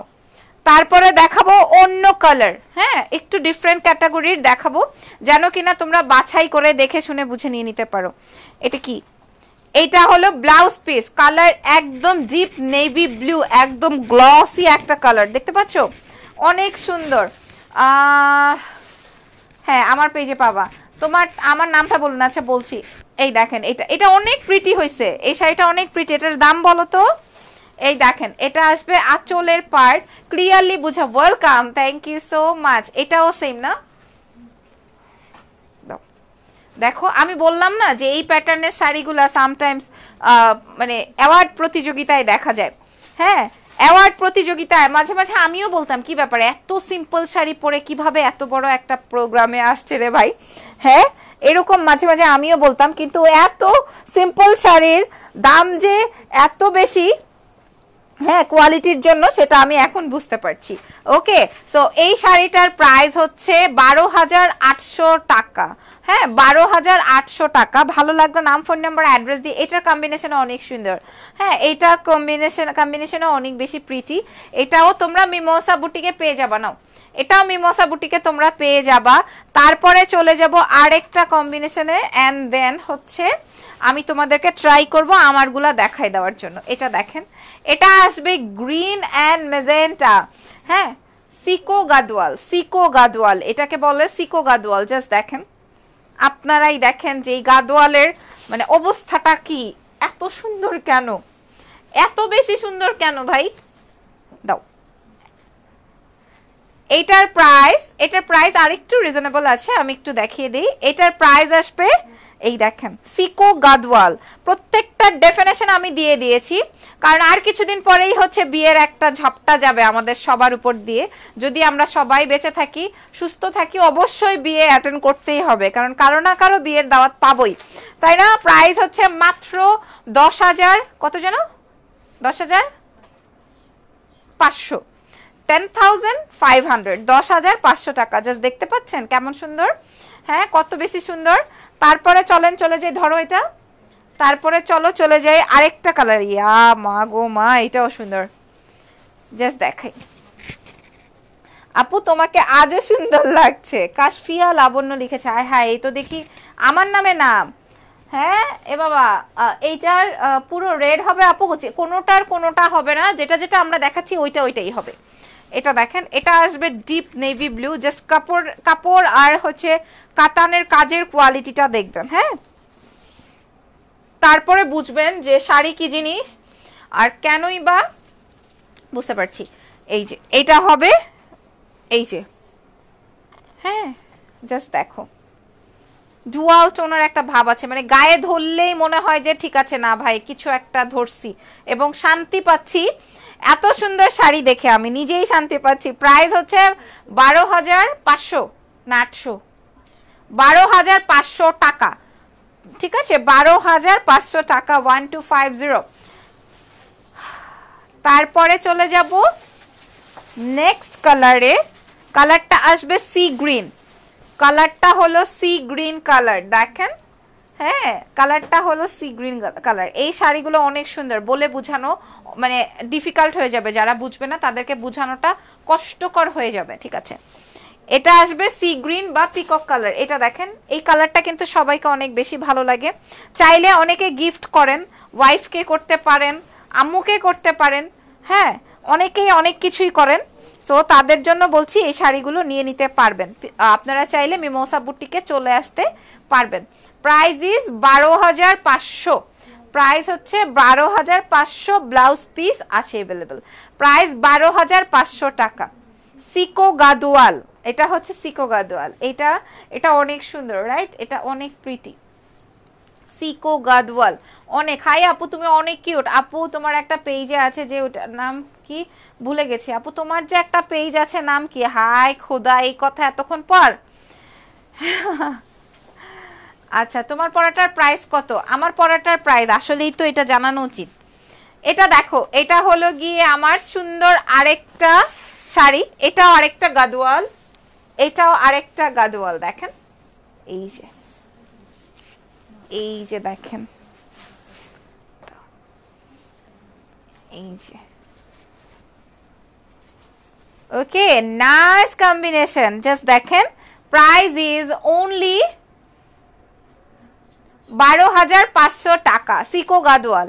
তারপরে দেখাবো অন্য কালার, হ্যাঁ একটু ডিফারেন্ট ক্যাটাগরির দেখাবো, যেন কিনা তোমরা বাছাই করে দেখে শুনে বুঝে নিয়ে নিতে পারো। এটা কি? এটা হলো ব্লাউজ পিস, কালার একদম ডিপ নেভি ব্লু, একদম গ্লসি একটা কালার, দেখতে পাচ্ছো অনেক সুন্দর। হ্যাঁ আমার পেজে পাবা। আমার নামটা বলুন। আচ্ছা বলছি, এই দেখেন এটা অনেক প্রিটি হয়েছে, এই শাড়িটা অনেক প্রিটি। এটার দাম বলো তো? এই দেখেন এটা আসবে আঁচলের পার্ট, ক্লিয়ারলি বুঝা। Welcome, thank you so much. এটাও সেম না? দেখো আমি বললাম না যে এই প্যাটার্নের শাড়িগুলা সামটাইমস মানে অ্যাওয়ার্ড প্রতিযোগিতায় দেখা যায়। হ্যাঁ অ্যাওয়ার্ড প্রতিযোগিতায় মাঝে মাঝে আমিও বলতাম কি ব্যাপার, এত সিম্পল শাড়ি পরে কিভাবে এত বড় একটা প্রোগ্রামে আসছে রে ভাই। হ্যাঁ এরকম মাঝে মাঝে আমিও বলতাম, কিন্তু এত সিম্পল শাড়ির দাম যে এত বেশি, হ্যাঁ, কোয়ালিটির জন্য সেটা আমি এখন বুঝতে পারছি। ওকে, সো এই শাড়িটার প্রাইস হচ্ছে 12,800 টাকা। হ্যাঁ, 12,800 টাকা। ভালো লাগলো নাম, ফোন নাম্বার, অ্যাড্রেস দিয়ে। এটার কম্বিনেশন অনেক সুন্দর। হ্যাঁ, এইটার কম্বিনেশনও অনেক বেশি প্রিটি। এটাও তোমরা মিমোসা বুটিকে পেয়ে যাবা। নাও, এটাও মিমোসা বুটিকে তোমরা পেয়ে যাবা। তারপরে চলে যাব আরেকটা কম্বিনেশনে, অ্যান্ড দেন হচ্ছে আমি তোমাদেরকে ট্রাই করব আমারগুলা দেখাই দেওয়ার জন্য। এটা দেখেন, এটা আসবে গ্রিন অ্যান্ড মেজেন্টা। হ্যাঁ, সিকো গাদওয়াল, সিকো গাদওয়াল এটাকে বলে, সিকো গাদওয়াল। জাস্ট দেখেন, আপনারাই দেখেন যে এই গাদওয়ালের মানে অবস্থাটা কি, এত সুন্দর কেন, এত বেশি সুন্দর কেন ভাই। দাও, এটার প্রাইস আরেকটু রিজনেবল আছে, আমি একটু দেখিয়ে দিই। এটার প্রাইস আসবে, এই দেখেন, সিকো গাদওয়াল। প্রত্যেকটা ডেফিনেশন আমি দিয়ে দিয়েছি, কারণ আর কিছুদিন পরেই হচ্ছে বিয়ের একটা ঝাপটা যাবে আমাদের সবার উপর দিয়ে। যদি আমরা সবাই বেঁচে থাকি, সুস্থ থাকি, অবশ্যই বিয়ে অ্যাটেন্ড করতেই হবে, কারণ কারো না কারো বিয়ের দাওয়াত পাবই, তাই না? প্রাইস হচ্ছে মাত্র 10,000, কত যেন, 10,500, 10,500, 10,500 টাকা। জাস্ট দেখতে পাচ্ছেন কেমন সুন্দর? হ্যাঁ, কত বেশি সুন্দর। তারপরে চলে যাই, ধরো এটা। তারপরে চলে যাই আরেকটা কালার। ইয়া মা গো মা, এটাও সুন্দর। জাস্ট দেখাই। আপু তোমাকে আজও সুন্দর লাগছে। কাশফিয়া লাবণ্য লিখেছে। আয় হায়, এই তো দেখি আমার নামে নাম। হ্যাঁ এ বাবা, এইটার পুরো রেড হবে আপু? কোনোটা হবে না, যেটা যেটা আমরা দেখাচ্ছি ওইটাই হবে। এটা দেখেন, এটা আসবে ডিপ নেভি ব্লু। জাস্ট কাপড় আর হচ্ছে কাতানের কাজের কোয়ালিটিটা দেখবেন। হ্যাঁ, তারপরে বুঝবেন যে শাড়ি কি জিনিস আর কেনই বা, বুঝতে পারছি। এই যে এটা হবে, এই যে, হ্যাঁ জাস্ট দেখো, ডুয়াল টোনের একটা ভাব আছে, মানে গায়ে ধরলেই মনে হয় যে ঠিক আছে, না ভাই কিছু একটা ধরছি, এবং শান্তি পাচ্ছি। এত সুন্দর শাড়ি দেখে আমি নিজেই শান্তি পাচ্ছি। প্রাইস হচ্ছে 12,500 না 800, 12,500 টাকা। ঠিক আছে, 12,500 টাকা, 1250। তারপরে চলে যাব নেক্সট কালারে। কালারটা আসবে সি গ্রিন। কালারটা হলো সি গ্রিন কালার, দেখেন। হ্যাঁ, কালারটা হলো সি গ্রিন কালার। এই শাড়িগুলো অনেক সুন্দর, বলে বোঝানো মানে ডিফিকাল্ট হয়ে যাবে, যারা বুঝবে না তাদেরকে বোঝানোটা কষ্টকর হয়ে যাবে। ঠিক আছে, এটা আসবে সি গ্রিন বা পিকক কালার। এটা দেখেন, এই কালারটা কিন্তু সবাইকে অনেক বেশি ভালো লাগে। চাইলে অনেকে গিফট করেন, ওয়াইফকে করতে পারেন, আম্মুকে করতে পারেন। হ্যাঁ, অনেকেই অনেক কিছুই করেন। সো তাদের জন্য বলছি এই শাড়িগুলো নিয়ে নিতে পারবেন। আপনারা চাইলে মিমোসা বুটিকে চলে আসতে পারবেন। Price is 12,500। প্রাইস হচ্ছে 12,500। ব্লাউজ পিস আছে অ্যাভেলেবল। প্রাইস 12,500 টাকা। সিকো গাদওয়াল, এটা হচ্ছে সিকো গাদওয়াল। এটা অনেক সুন্দর, রাইট? এটা অনেক প্রিটি। সিকো গাদওয়াল অনেক। হাই আপু, তুমি অনেক কিউট। আপু তোমার একটা পেজে আছে যে, ওটার নাম কি ভুলে গেছি। আপু তোমার যে একটা পেজ আছে, নাম কি? হাই খোদা, এই কথা এতক্ষণ পর। আচ্ছা, তোমার পড়াটার প্রাইস কত? আমার পড়াটার প্রাইস আসলেই তো এটা জানানো উচিত। এটা দেখো, এটা হলো গিয়ে আমার সুন্দর আরেকটা শাড়ি। এটাও আরেকটা গাদওয়াল, এটাও আরেকটা গাদওয়াল। দেখেন, এই যে দেখেন, এই যে, ওকে, নাইস কম্বিনেশন। জাস্ট দেখেন, প্রাইস ইজ অনলি 12,500 টাকা। সিকো গাদওয়াল।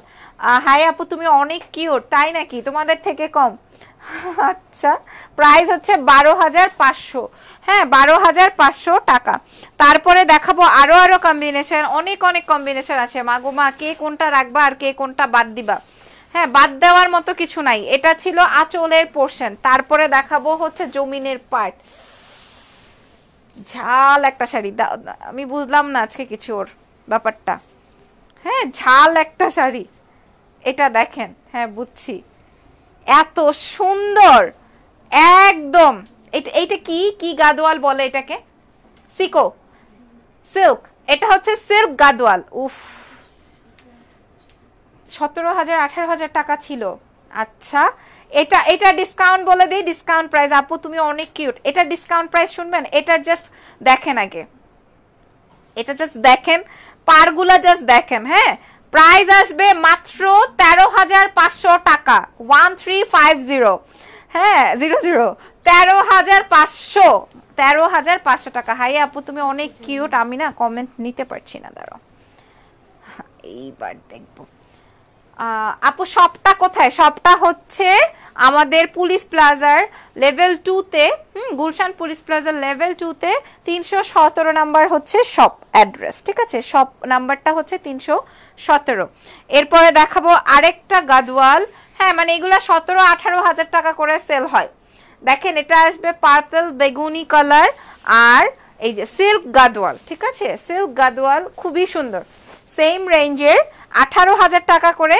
হাই আপু, তুমি অনেক কিউট। তাই নাকি? তোমাদের থেকে কম? আচ্ছা, প্রাইস হচ্ছে 12,500। হ্যাঁ, 12,500 টাকা। তারপরে দেখাবো আরো কম্বিনেশন, অনেক কম্বিনেশন আছে। মাগুমা, কে কোনটা রাখবা আর কে কোনটা বাদ দিবা? হ্যাঁ, বাদ দেওয়ার মতো কিছু নাই। এটা ছিল আঁচলের পোর্শন। তারপরে দেখাবো হচ্ছে জমিনের পার্ট। ঝাল একটা শাড়ি, আমি বুঝলাম না আজকে কিছু ওর ব্যাপারটা। হ্যাঁ, ঝাল একটা শাড়ি। এটা দেখেন, হ্যাঁ বুঝছি, এত সুন্দর একদম। এইটা কি গাদওয়াল বলে এটাকে? সিকো সিল্ক। এটা হচ্ছে সিল্ক গাদওয়াল। উফ, 17,000 18,000 টাকা ছিল। আচ্ছা, এটা এটা ডিসকাউন্ট বলে দিই, ডিসকাউন্ট প্রাইস। আপু তুমি অনেক কিউট। এটা ডিসকাউন্ট প্রাইস শুনবেন? এটা জাস্ট দেখেন আগে, এটা জাস্ট দেখেন, পারগুলা জাস্ট দেখেন। হ্যাঁ, প্রাইস আসবে মাত্র 13,500 টাকা, 1350। হ্যাঁ 00, 13,500, 13,500 টাকা। হাই আপু তুমি অনেক কিউট। আমি না কমেন্ট নিতে পারছি না, দাঁড়াও এইবার দেখবো। আপু শপটা কোথায়? শপটা হচ্ছে আমাদের পুলিশ প্লাজার লেভেল 2 তে, গুলশান পুলিশ প্লাজার লেভেল 2 তে 317 নাম্বার হচ্ছে শপ অ্যাড্রেস। ঠিক আছে, শপ নাম্বারটা হচ্ছে 317। এরপরে দেখাবো আরেকটা গাদওয়াল। হ্যাঁ মানে এগুলা 17-18 হাজার টাকা করে সেল হয়। দেখেন এটা আসবে পার্পল বেগুনি কালার, আর এই যে সিল্ক গাদওয়াল। ঠিক আছে, সিল্ক গাদওয়াল খুবই সুন্দর, সেম রেঞ্জের 18,000 টাকা করে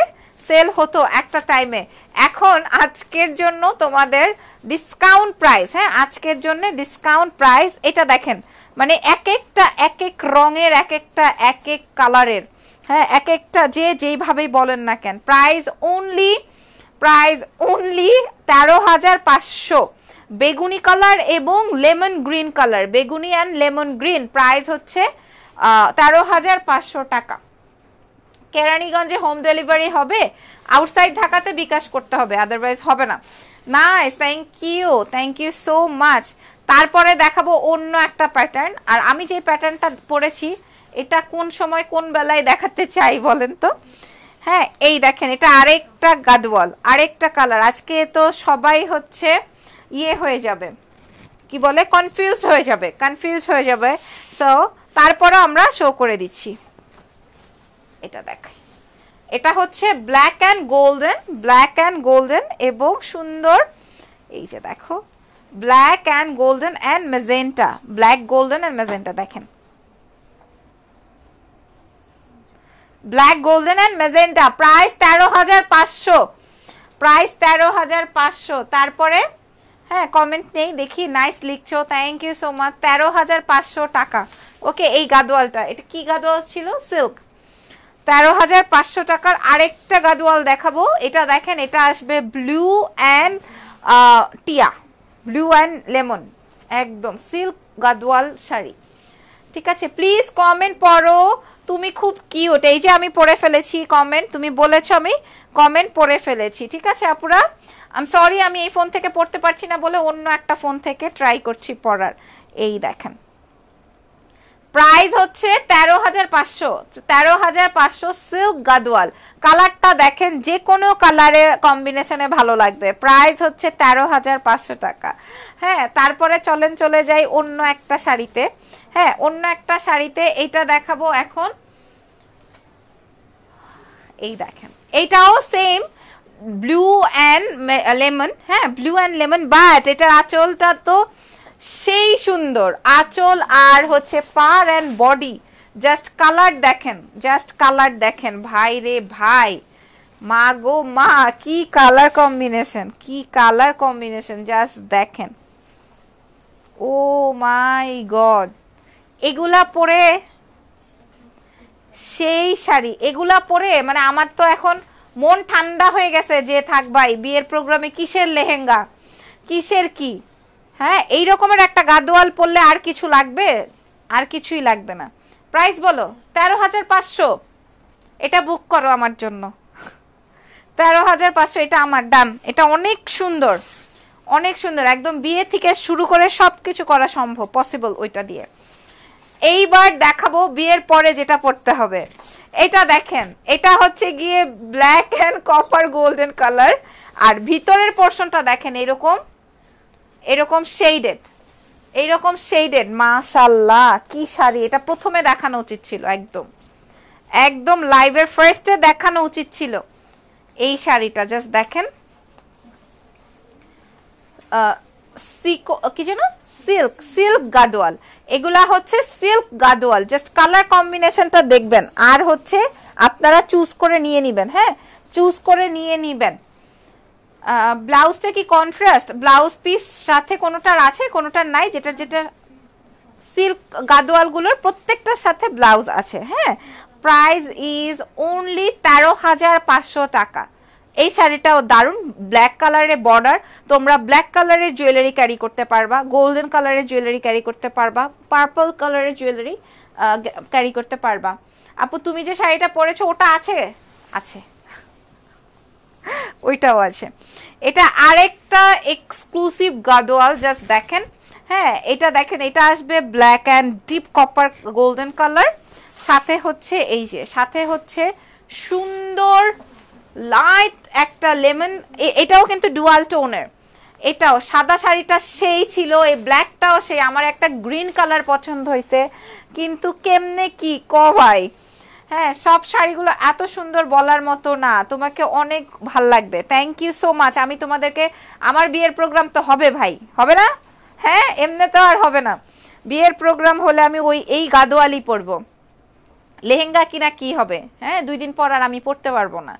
সেল হতো একটা টাইমে। এখন আজকের জন্য তোমাদের ডিসকাউন্ট প্রাইস, হ্যাঁ আজকের জন্য ডিসকাউন্ট প্রাইস। এটা দেখেন, মানে এক একটা এক এক রঙের, এক একটা এক এক কালারের, হ্যাঁ এক একটা যে যেইভাবেই বলেন না কেন, প্রাইস অনলি 13,500। বেগুনি কালার এবং লেমন গ্রিন কালার, বেগুনি অ্যান্ড লেমন গ্রিন, প্রাইস হচ্ছে 13,500 টাকা। কেরানীগঞ্জে হোম ডেলিভারি হবে, আউটসাইড ঢাকাতে বিকাশ করতে হবে, আদারওয়াইজ হবে না। Nice, thank you so much. তারপরে দেখাবো অন্য একটা প্যাটার্ন। আর আমি যে প্যাটার্নটা পরেছি এটা কোন সময় কোন বেলায় দেখাতে চাই বলেন তো? হ্যাঁ এই দেখেন, এটা আরেকটা গাদওয়াল, আরেকটা কালার। আজকে তো সবাই হচ্ছে ইয়ে হয়ে যাবে, কি বলে, কনফিউজড হয়ে যাবে। সো তারপরে আমরা শো করে দিচ্ছি। এটা দেখাই, এটা হচ্ছে ব্ল্যাক অ্যান্ড গোল্ডেন এবং সুন্দর। এই যে দেখো, black and golden and magenta, black golden and magenta. দেখেন black golden and magenta, price 13,500, price 13,500। তারপরে হ্যাঁ কমেন্ট নেই দেখি, নাইস লিখছো, থ্যাংক ইউ সো মাচ। 13,500 টাকা। ওকে, এই গাদওয়ালটা, এটা কি গাদওয়াল ছিল? সিল্ক। 13,500 টাকার আরেকটা গাদওয়াল দেখাবো। এটা দেখেন, এটা আসবে ব্লু অ্যান্ড টিয়া, ব্লু অ্যান্ড লেমন, একদম সিল্ক গাদওয়াল শাড়ি। ঠিক আছে, প্লিজ কমেন্ট পড়ো, তুমি খুব কিউট। এই যে আমি পড়ে ফেলেছি কমেন্ট, তুমি বলেছো আমি কমেন্ট পড়ে ফেলেছি। ঠিক আছে আপুরা, আই সরি আমি এই ফোন থেকে পড়তে পারছি না বলে অন্য একটা ফোন থেকে ট্রাই করছি পড়ার। এই দেখেন, প্রাইস হচ্ছে 13,500, 13,500 সিল্ক গাদওয়াল। কালারটা দেখেন, যে কোনো কালারের কম্বিনেশনে ভালো লাগবে। প্রাইস হচ্ছে 13,500 টাকা। হ্যাঁ তারপরে চলে যাই অন্য একটা শাড়িতে। হ্যাঁ অন্য একটা শাড়িতে এইটা দেখাবো এখন। এই দেখেন, এইটাও সেম ব্লু অ্যান্ড লেমন। হ্যাঁ ব্লু অ্যান্ড লেমন, বাট এটার আঁচলটা তো সেই সুন্দর আঁচল, আর হচ্ছে পার অ্যান্ড বডি, জাস্ট কালার দেখেন ভাই রে ভাই, মা গো মা, কি কালার কম্বিনেশন, জাস্ট দেখেন। ও মাই গড, এগুলা পরে সেই শাড়ি, এগুলা পরে মানে আমার তো এখন মন ঠান্ডা হয়ে গেছে যে থাক ভাই, বিয়ের প্রোগ্রামে কিসের লেহেঙ্গা, কিসের কি। হ্যাঁ এই রকমের একটা গাদওয়াল পরলে আর কিছু লাগবে? আর কিছুই লাগবে না। প্রাইস বলো? 13,500। এটা বুক করো আমার জন্য, 13,500, এটা আমার ডান। এটা অনেক সুন্দর, একদম বিয়ে থেকে শুরু করে সবকিছু করা সম্ভব, পসিবল ওইটা দিয়ে। এইবার দেখাবো বিয়ের পরে যেটা পড়তে হবে। এটা দেখেন, এটা হচ্ছে গিয়ে black and copper golden colour, আর ভিতরের পোর্শনটা দেখেন এরকম শেডেড, মাশাআল্লাহ কি শাড়ি। এটা প্রথমে দেখানো উচিত ছিল, একদম লাইভের ফার্স্টে দেখানো উচিত ছিল এই শাড়িটা। জাস্ট দেখেন, কি যেন সিল্ক গাদওয়াল, এগুলা হচ্ছে সিল্ক গাদওয়াল। জাস্ট কালার কম্বিনেশনটা দেখবেন, আর হচ্ছে আপনারা চুজ করে নিয়ে নিবেন। হ্যাঁ চুজ করে নিয়ে নিবেন। ব্লাউজটা কি কন্ট্রাস্ট? ব্লাউজ পিস সাথে কোনোটার আছে, কোনোটার নাই। যেটা সিল্ক গাদওয়াল গুলোর প্রত্যেকটার সাথে ব্লাউজ আছে। হ্যাঁ প্রাইস ইজ অনলি 13,500 টাকা, এই শাড়িটাও দারুন, ব্ল্যাক কালারের বর্ডার। তোমরা ব্ল্যাক কালারের জুয়েলারি ক্যারি করতে পারবা, গোল্ডেন কালারের জুয়েলারি ক্যারি করতে পারবা, পার্পল কালারের জুয়েলারি ক্যারি করতে পারবা। আপু তুমি যে শাড়িটা পরেছো ওটা আছে? আছে, ওইটাও আছে। এটা আরেকটা এক্সক্লুসিভ গাদোয়াল, জাস্ট দেখেন। হ্যাঁ এটা দেখেন, এটা আসবে black and deep copper golden colour, সাথে হচ্ছে এই যে সাথে হচ্ছে সুন্দর লাইট একটা লেমন, এটাও কিন্তু ডুয়াল টোনের। এটাও সাদা শাড়িটা সেই ছিল, এই ব্ল্যাকটাও সেই। আমার একটা গ্রিন কালার পছন্দ হয়েছে, কিন্তু কেমনে কি ভাই। হ্যাঁ সব শাড়িগুলো এত সুন্দর বলার মতো না, তোমাকে অনেক ভাল লাগবে। Thank you so much. আমি তোমাদেরকে, আমার বিয়ের প্রোগ্রাম তো হবে ভাই, হবে না? হ্যাঁ এমনি তো আর হবে না, বিয়ের প্রোগ্রাম হলে আমি এই গাদোয়ালি পরবো। লেহেঙ্গা কিনা কি হবে, হ্যাঁ 2 দিন পর আর আমি পরতে পারবো না।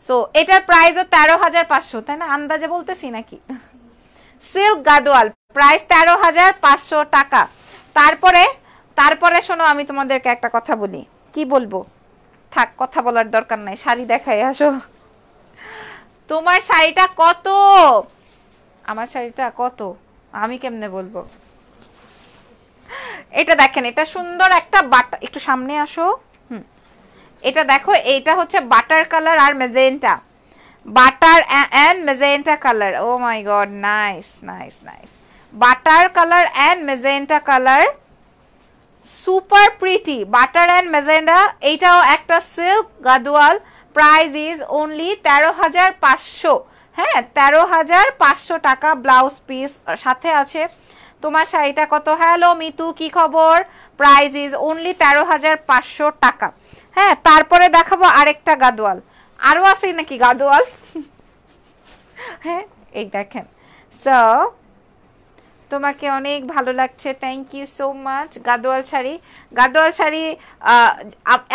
সো এটার প্রাইসও 13,500, তাই না? আন্দাজে বলতেছি নাকি? সিল্ক গাদোয়াল প্রাইস 13,500 টাকা। তারপরে শোনো, আমি তোমাদেরকে একটা কথা বলি। কি বলবো? থাক, কথা বলার দরকার নাই, শাড়ি দেখাই আসো। তোমার শাড়িটা কত? আমার শাড়িটা কত আমি কেমনে বলবো? এটা দেখেন, এটা সুন্দর একটা বাটা, একটু সামনে আসো। এটা দেখো, এটা হচ্ছে বাটার কালার আর magenta, butter and magenta colour. Oh my god, nice nice nice. Butter colour and magenta colour, super pretty butter and magenta. এইটাও একটা silk Gadwal, price is only 13,500। হ্যাঁ 13,500 টাকা। ব্লাউজ পিস সাথে আছে। তোমার শাড়িটা কত? হ্যালো মিতু, কি খবর? প্রাইস ইজ অনলি 13,500 টাকা। হ্যাঁ তারপরে দেখাবো আরেকটা গাদোয়াল, আরো আছে নাকি গাদোয়াল? হ্যাঁ এই দেখেন। সো তোমাকে অনেক ভালো লাগছে, thank you so much. Gadwal sari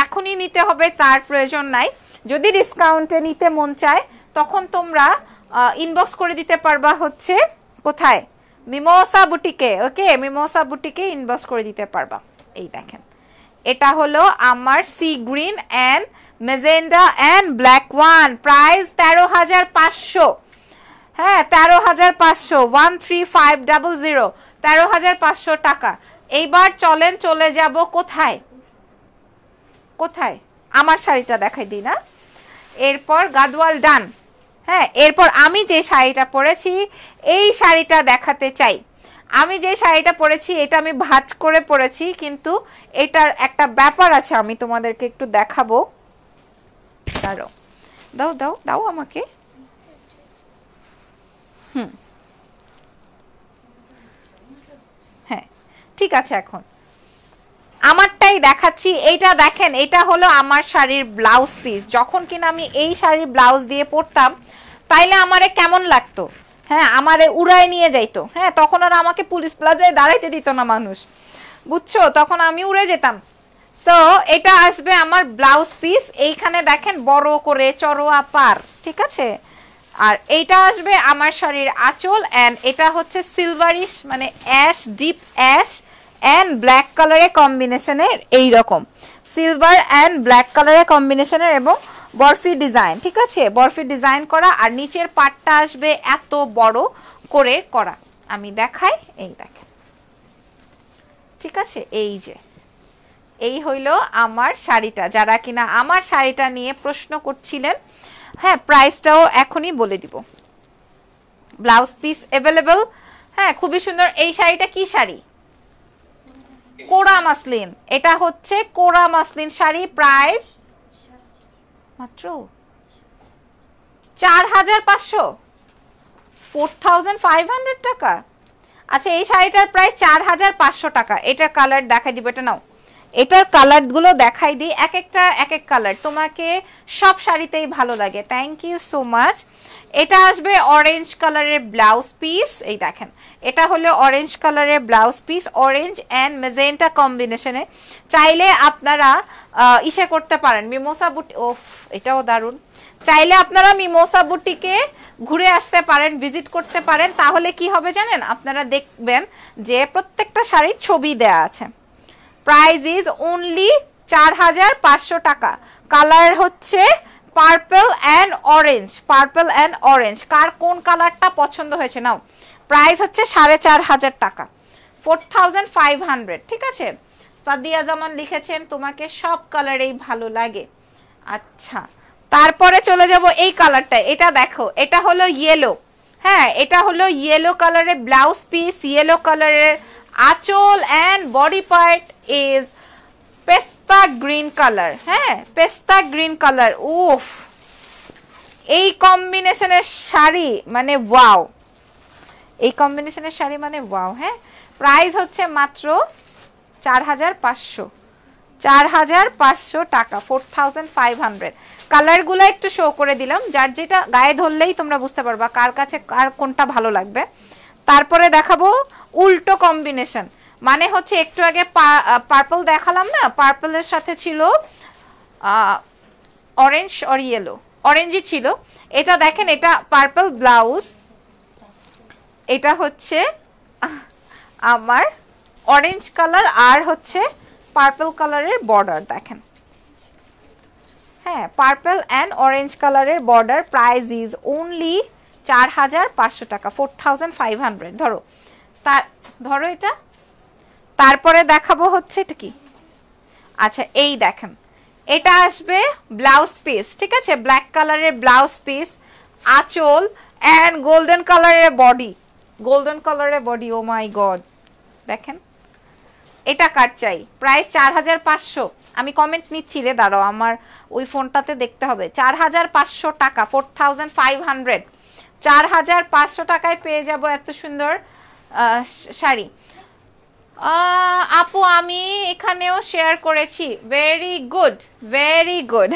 এখনই নিতে হবে তার প্রয়োজন নাই। যদি ডিসকাউন্টে নিতে মন চায় তখন তোমরা ইনবক্স করে দিতে পারবা হচ্ছে কোথায়? মিমোসা বুটিকে। ওকে, মিমোসা বুটিকে ইনবক্স করে দিতে পারবা। এই দেখেন, এটা হলো আমার sea green and magenta and black one, price 13,500। হ্যাঁ 13,500, 13500, 13,500 টাকা। এইবার চলেন চলে যাব কোথায়? আমার শাড়িটা দেখাই দিই না? এরপর গাদোয়াল ডান। হ্যাঁ এরপর আমি যে শাড়িটা পরেছি এই শাড়িটা দেখাতে চাই। আমি যে শাড়িটা পরেছি এটা আমি ভাঁজ করে পরেছি, কিন্তু এটার একটা ব্যাপার আছে, আমি তোমাদেরকে একটু দেখাবো। দাঁড়াও, দাও দাও দাও আমাকে। হ্যাঁ ঠিক আছে, এখন আমারটাই দেখাচ্ছি। এইটা দেখেন, এটা হলো আমার শাড়ির ব্লাউজ পিস। যখন কিনা আমি এই শাড়ির ব্লাউজ দিয়ে পরতাম তাইলে আমারে কেমন লাগতো? হ্যাঁ আমারে উড়ায় নিয়ে যাইতো। হ্যাঁ তখন আর আমাকে পুলিশ প্লাজায় দাঁড়াইতে দিত না মানুষ, বুঝছো? তখন আমি উড়ে যেতাম। সো এটা আসবে আমার ব্লাউজ পিস। এইখানে দেখেন বড় করে চড়োয়া পার, ঠিক আছে? আর এইটা আসবে আমার শাড়ির আঁচল, এন্ড এটা হচ্ছে সিলভারিশ মানে ash, deep ash and black কালারের কম্বিনেশনের, এইরকম সিলভার এন্ড ব্ল্যাক কালারের কম্বিনেশনের, এবং বরফি ডিজাইন, ঠিক আছে? বরফি ডিজাইন করা। আর নিচের পাটটা আসবে এত বড় করে করা। আমি দেখাই, এই দেখেন, ঠিক আছে? এই যে এই হইলো আমার শাড়িটা। যারা কিনা আমার শাড়িটা নিয়ে প্রশ্ন করছিলেন, হ্যাঁ প্রাইসটাও এখনই বলে দিব। Blouse piece available. হ্যাঁ খুবই সুন্দর। এই শাড়িটা কি শাড়ি? কোরা মাসলিন। এটা হচ্ছে কোরা মাসলিন শাড়ি, প্রাইস মাত্র 4,500, 4,500 টাকা। আচ্ছা এই শাড়িটার প্রাইস 4,500 টাকা। এটার কালার দেখাই দিব, এটা নাও। এটার কালার গুলো দেখাই দিই, এক একটা এক এক কালার, তোমাকে সব শাড়িতেই ভালো লাগে। Thank you so much. এটা আসবে অরেঞ্জ কালারের ব্লাউজ পিস। এই দেখেন, এটা হলো অরেঞ্জ কালারের blouse piece, orange and magenta কম্বিনেশনে। চাইলে আপনারা ইসে করতে পারেন, মিমোসা বুটি। ওফ এটাও দারুন। চাইলে আপনারা মিমোসা বুটিকে ঘুরে আসতে পারেন, ভিজিট করতে পারেন। তাহলে কি হবে জানেন? আপনারা দেখবেন যে প্রত্যেকটা শাড়ির ছবি দেয়া আছে। প্রাইস ইজ অনলি 4,500 টাকা। কালার হচ্ছে purple and orange, purple and orange, কার কোন কালারটা পছন্দ হয়েছে নাও। প্রাইস হচ্ছে 4500 টাকা, 4500, ঠিক আছে। সাদিয়া জামান লিখেছেন তোমাকে সব কালারেই ভালো লাগে। আচ্ছা, তারপরে চলে যাব এই কালারটা, এটা দেখো, এটা হলো ইয়েলো, হ্যাঁ এটা হলো ইয়েলো কালারের ব্লাউজ পিস, ইয়েলো কালারের আঁচল অ্যান্ড বডি পার্ট ইজ পেস্তা গ্রিন কালার, হ্যাঁ পেস্তা গ্রিন কালার। উফ, এই কম্বিনেশনের শাড়ি মানে ওয়াও, এই কম্বিনেশনের শাড়ি মানে ওয়াও। হ্যাঁ, প্রাইস হচ্ছে মাত্র 4500, 4500 টাকা, 4500। কালারগুলো একটু শো করে দিলাম, যার যেটা গায়ে ধরলেই তোমরা বুঝতে পারবা কার কাছে কার কোনটা ভালো লাগবে। তারপরে দেখাবো উল্টো কম্বিনেশন, মানে হচ্ছে একটু আগে পার্পল দেখালাম না, পার্পলের সাথে ছিল অরেঞ্জ আর ইয়েলো, অরেঞ্জই ছিল। এটা দেখেন, এটা পার্পল ব্লাউজ, এটা হচ্ছে আমার অরেঞ্জ কালার আর হচ্ছে পার্পল কালারের বর্ডার দেখেন, হ্যাঁ পার্পল অ্যান্ড অরেঞ্জ কালারের বর্ডার। প্রাইস ইজ অনলি 4500 টাকা, 4500 ধরো। ধরো এটা। তারপরে দেখাবো হচ্ছে এটা কি, আচ্ছা এই দেখেন, এটা আসবে ব্লাউজ পিস, ঠিক আছে, ব্ল্যাক কালারের ব্লাউজ পিস, আঁচল অ্যান্ড গোল্ডেন কালারের বডি, গোল্ডেন কালারের বডি। ও মাই গড, দেখেন এটা কার চাই। প্রাইস 4500, আমি কমেন্ট নিচ্ছি রে, দাঁড়াও আমার ওই ফোনটাতে দেখতে হবে। 4500 টাকা, 4500, 4500 টাকায় পেয়ে যাব এত সুন্দর শাড়ি। আপু আমি এখানেও শেয়ার করেছি, very good, very good,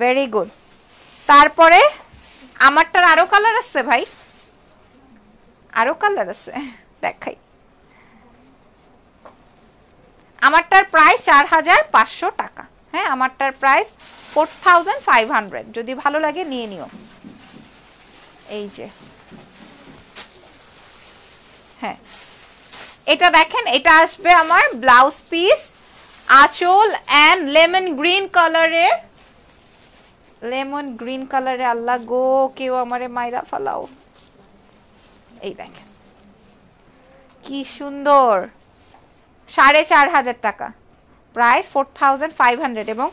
very good. তারপরে আমারটার আরো কালার আছে ভাই, আরো কালার আছে, দেখাই। আমারটার প্রাইস 4500 টাকা, হ্যাঁ আমারটার প্রাইস 4500, যদি ভালো লাগে নিয়ে নিও। এই যে হ্যাঁ, এটা দেখেন, এটা আসবে আমার ব্লাউজ পিস, আঁচল অ্যান্ড লেমন গ্রিন কালারের, লেমন গ্রিন কালারে, আল্লাহ গো কেউ আমারে মাইরা ফালাও। এই দেখেন কি সুন্দর, 4500 টাকা, প্রাইস 4500। এবং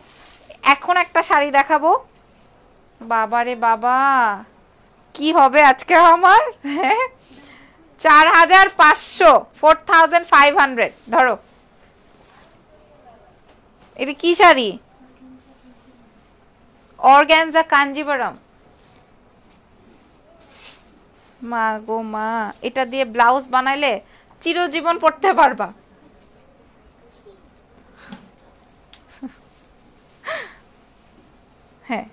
এখন একটা শাড়ি দেখাবো, বাবারে বাবা কি হবে আজকে আমার, 4500, 4500 ধরো। এটা কি শাড়ি, অর্গানজা কাঞ্জিবরম, মা গো মা, এটা দিয়ে ব্লাউজ বানাইলে চিরজীবন পড়তে পারবা। হ্যাঁ,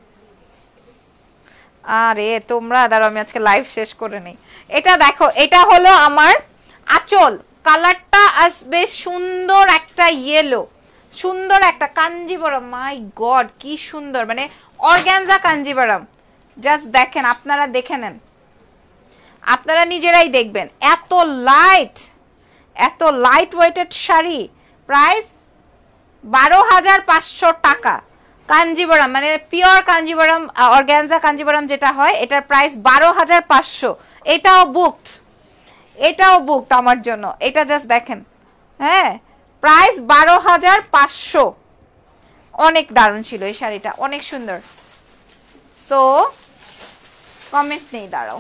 আরে তোমরা দাঁড়াও, আমি আজকে লাইভ শেষ করে নেই। এটা দেখো, এটা হলো আমার আঁচল, কালারটা আসবে সুন্দর একটা ইয়েলো, সুন্দর একটা কাঞ্জিবরম, মাই গড কি সুন্দর, মানে অর্গানজা কাঞ্জিবরম। জাস্ট দেখেন, আপনারা দেখে নেন, আপনারা নিজেরাই দেখবেন, এত লাইট, এত লাইট ওয়েটেড শাড়ি। প্রাইস 12500 টাকা, কাঞ্জিবরম মানে পিওর কাঞ্জিবরম, অর্গানজা কাঞ্জিবরম যেটা হয়, এটার প্রাইস 12500। এটাও বুকড, এটাও বুকড আমার জন্য, এটা জাস্ট দেখেন, হ্যাঁ প্রাইস 12500। অনেক দারুণ ছিল এই শাড়িটা, অনেক সুন্দর। সো কমেন্ট নেই, দাঁড়াও।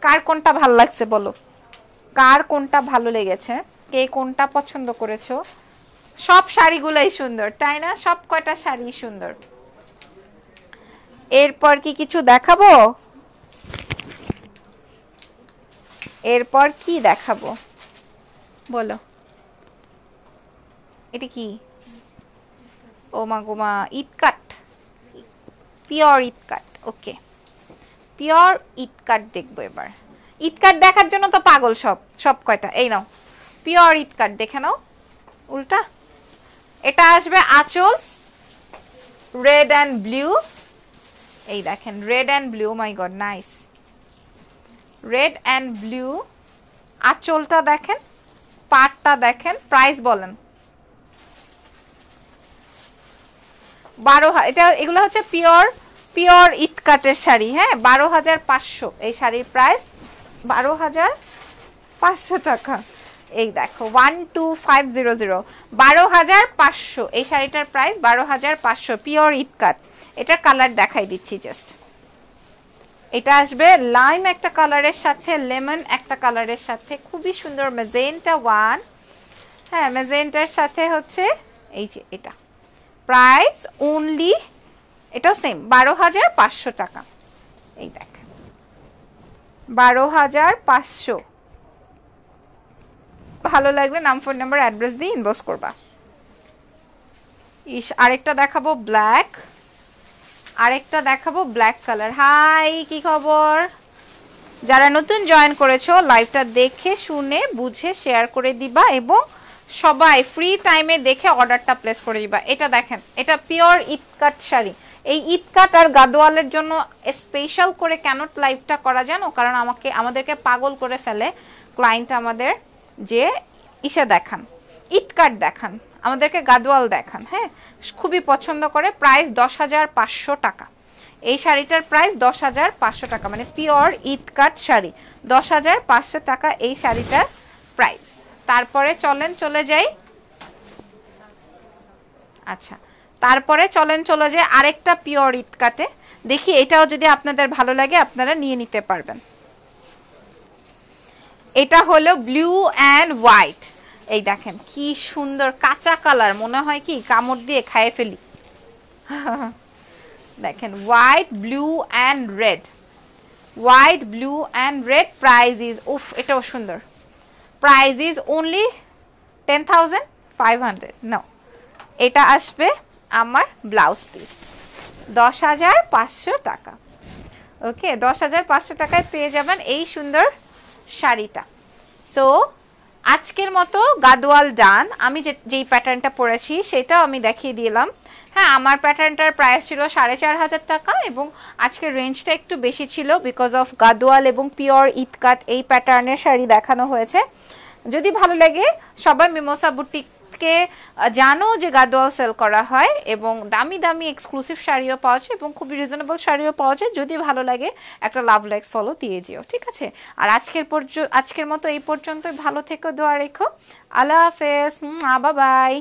কার কোনটা ভালো লাগছে বলো, কার কোনটা ভালো লেগেছে, কে কোনটা পছন্দ করেছো। সব শাড়িগুলাই সুন্দর তাই না, সব কয়টা শাড়ি সুন্দর। এরপর কি কিছু দেখাবো, এরপর কি দেখাবো বলো। এটা কি, ও মা গো মা, ইটকাট, পিওর ইটকাট, ওকে পিওর ইটকাট দেখবো এবার। ইটকাট দেখার জন্য তো পাগল সব, সব কয়টা। এই নাও পিওর ইটকাট দেখে নাও, উল্টা। এটা আসবে আঁচল রেড অ্যান্ড ব্লু, এই দেখেন red and blue, my god nice, red and blue. আঁচলটা দেখেন, পাটটা দেখেন। প্রাইস বলেন, এটা এগুলো হচ্ছে পিওর পিওর ইটকাটের শাড়ি, হ্যাঁ 12,500 এই শাড়ির প্রাইস 12,500 টাকা। এই দেখো 12500 12,500 এই শাড়িটার প্রাইস 12,500 পিওর ইটকাট। এটার কালার দেখাই দিচ্ছি জাস্ট। এটা আসবে লাইম একটা কালারের সাথে, লেমন একটা কালারের সাথে, খুবই সুন্দর ম্যাজেন্টা ওয়ান, হ্যাঁ ম্যাজেন্টার সাথে হচ্ছে এই যে এটা প্রাইস অনলি, এটাও সেম 12,500 টাকা। এই দেখ 12,500। ভালো লাগলে নাম ফোন নাম্বার অ্যাড্রেস দিয়ে ইনবক্স করবা। আরেকটা দেখাবো ব্ল্যাক, আরেকটা দেখাবো ব্ল্যাক কালার। হাই কি খবর, যারা নতুন জয়েন করেছো লাইভটা দেখে শুনে বুঝে শেয়ার করে দিবা এবং সবাই ফ্রি টাইমে দেখে অর্ডারটা প্লেস করে দিবা। এটা দেখেন, এটা পিওর ইটকাট শাড়ি। এই ইটকাট আর গাদোয়ালের জন্য স্পেশাল করে কেন লাইভটা করা জানো, কারণ আমাদেরকে পাগল করে ফেলে ক্লায়েন্ট আমাদের, যে ইসে দেখান ইটকাট দেখান, আমাদেরকে গাদোয়াল দেখান, হ্যাঁ খুবই পছন্দ করে। প্রাইস 10,500 টাকা। এই শাড়িটার প্রাইস 10,500 টাকা, মানে পিওর ইটকাট শাড়ি 10,500 টাকা এই শাড়িটার প্রাইস। তারপরে চলে যাই, আচ্ছা তারপরে চলে যাই আরেকটা পিওর ইটকাটে, দেখি এটাও যদি আপনাদের ভালো লাগে আপনারা নিয়ে নিতে পারবেন। এটা হলো ব্লু অ্যান্ড হোয়াইট। এই দেখেন কি সুন্দর কাঁচা কালার, মনে হয় কি কামড় দিয়ে খাইয়ে ফেলি। দেখেন white blue and red, white blue and red. Price is উফ, এটাও সুন্দর। Price is only 10,500। নো, এটা আসবে আমার ব্লাউজ পিস 10,500 টাকা। ওকে 10,500 টাকায় পেয়ে যাবেন এই সুন্দর শাড়িটা। সো আজকের মতো গাদোয়াল ডান। আমি যেই প্যাটার্নটা পরেছি সেটাও আমি দেখিয়ে দিলাম। হ্যাঁ আমার প্যাটার্নটার প্রাইস ছিল 4,500 টাকা এবং আজকের রেঞ্জটা একটু বেশি ছিল বিকজ অফ গাদোয়াল এবং পিওর ইটকাট এই প্যাটার্নের শাড়ি দেখানো হয়েছে। যদি ভালো লাগে সবাই মিমোসা বুটিককে জানো যে গাদোয়াল সেল করা হয় এবং দামি দামি এক্সক্লুসিভ শাড়িও পাওয়া যায় এবং খুবই রিজনেবল শাড়িও পাওয়া যায়। যদি ভালো লাগে একটা লাভ লাইকস ফলো দিয়ে যেও, ঠিক আছে। আর আজকের মতো এই পর্যন্তই। ভালো থেকো, দোয়া রেখো। আল্লাহ হাফেজ, বাই বাই।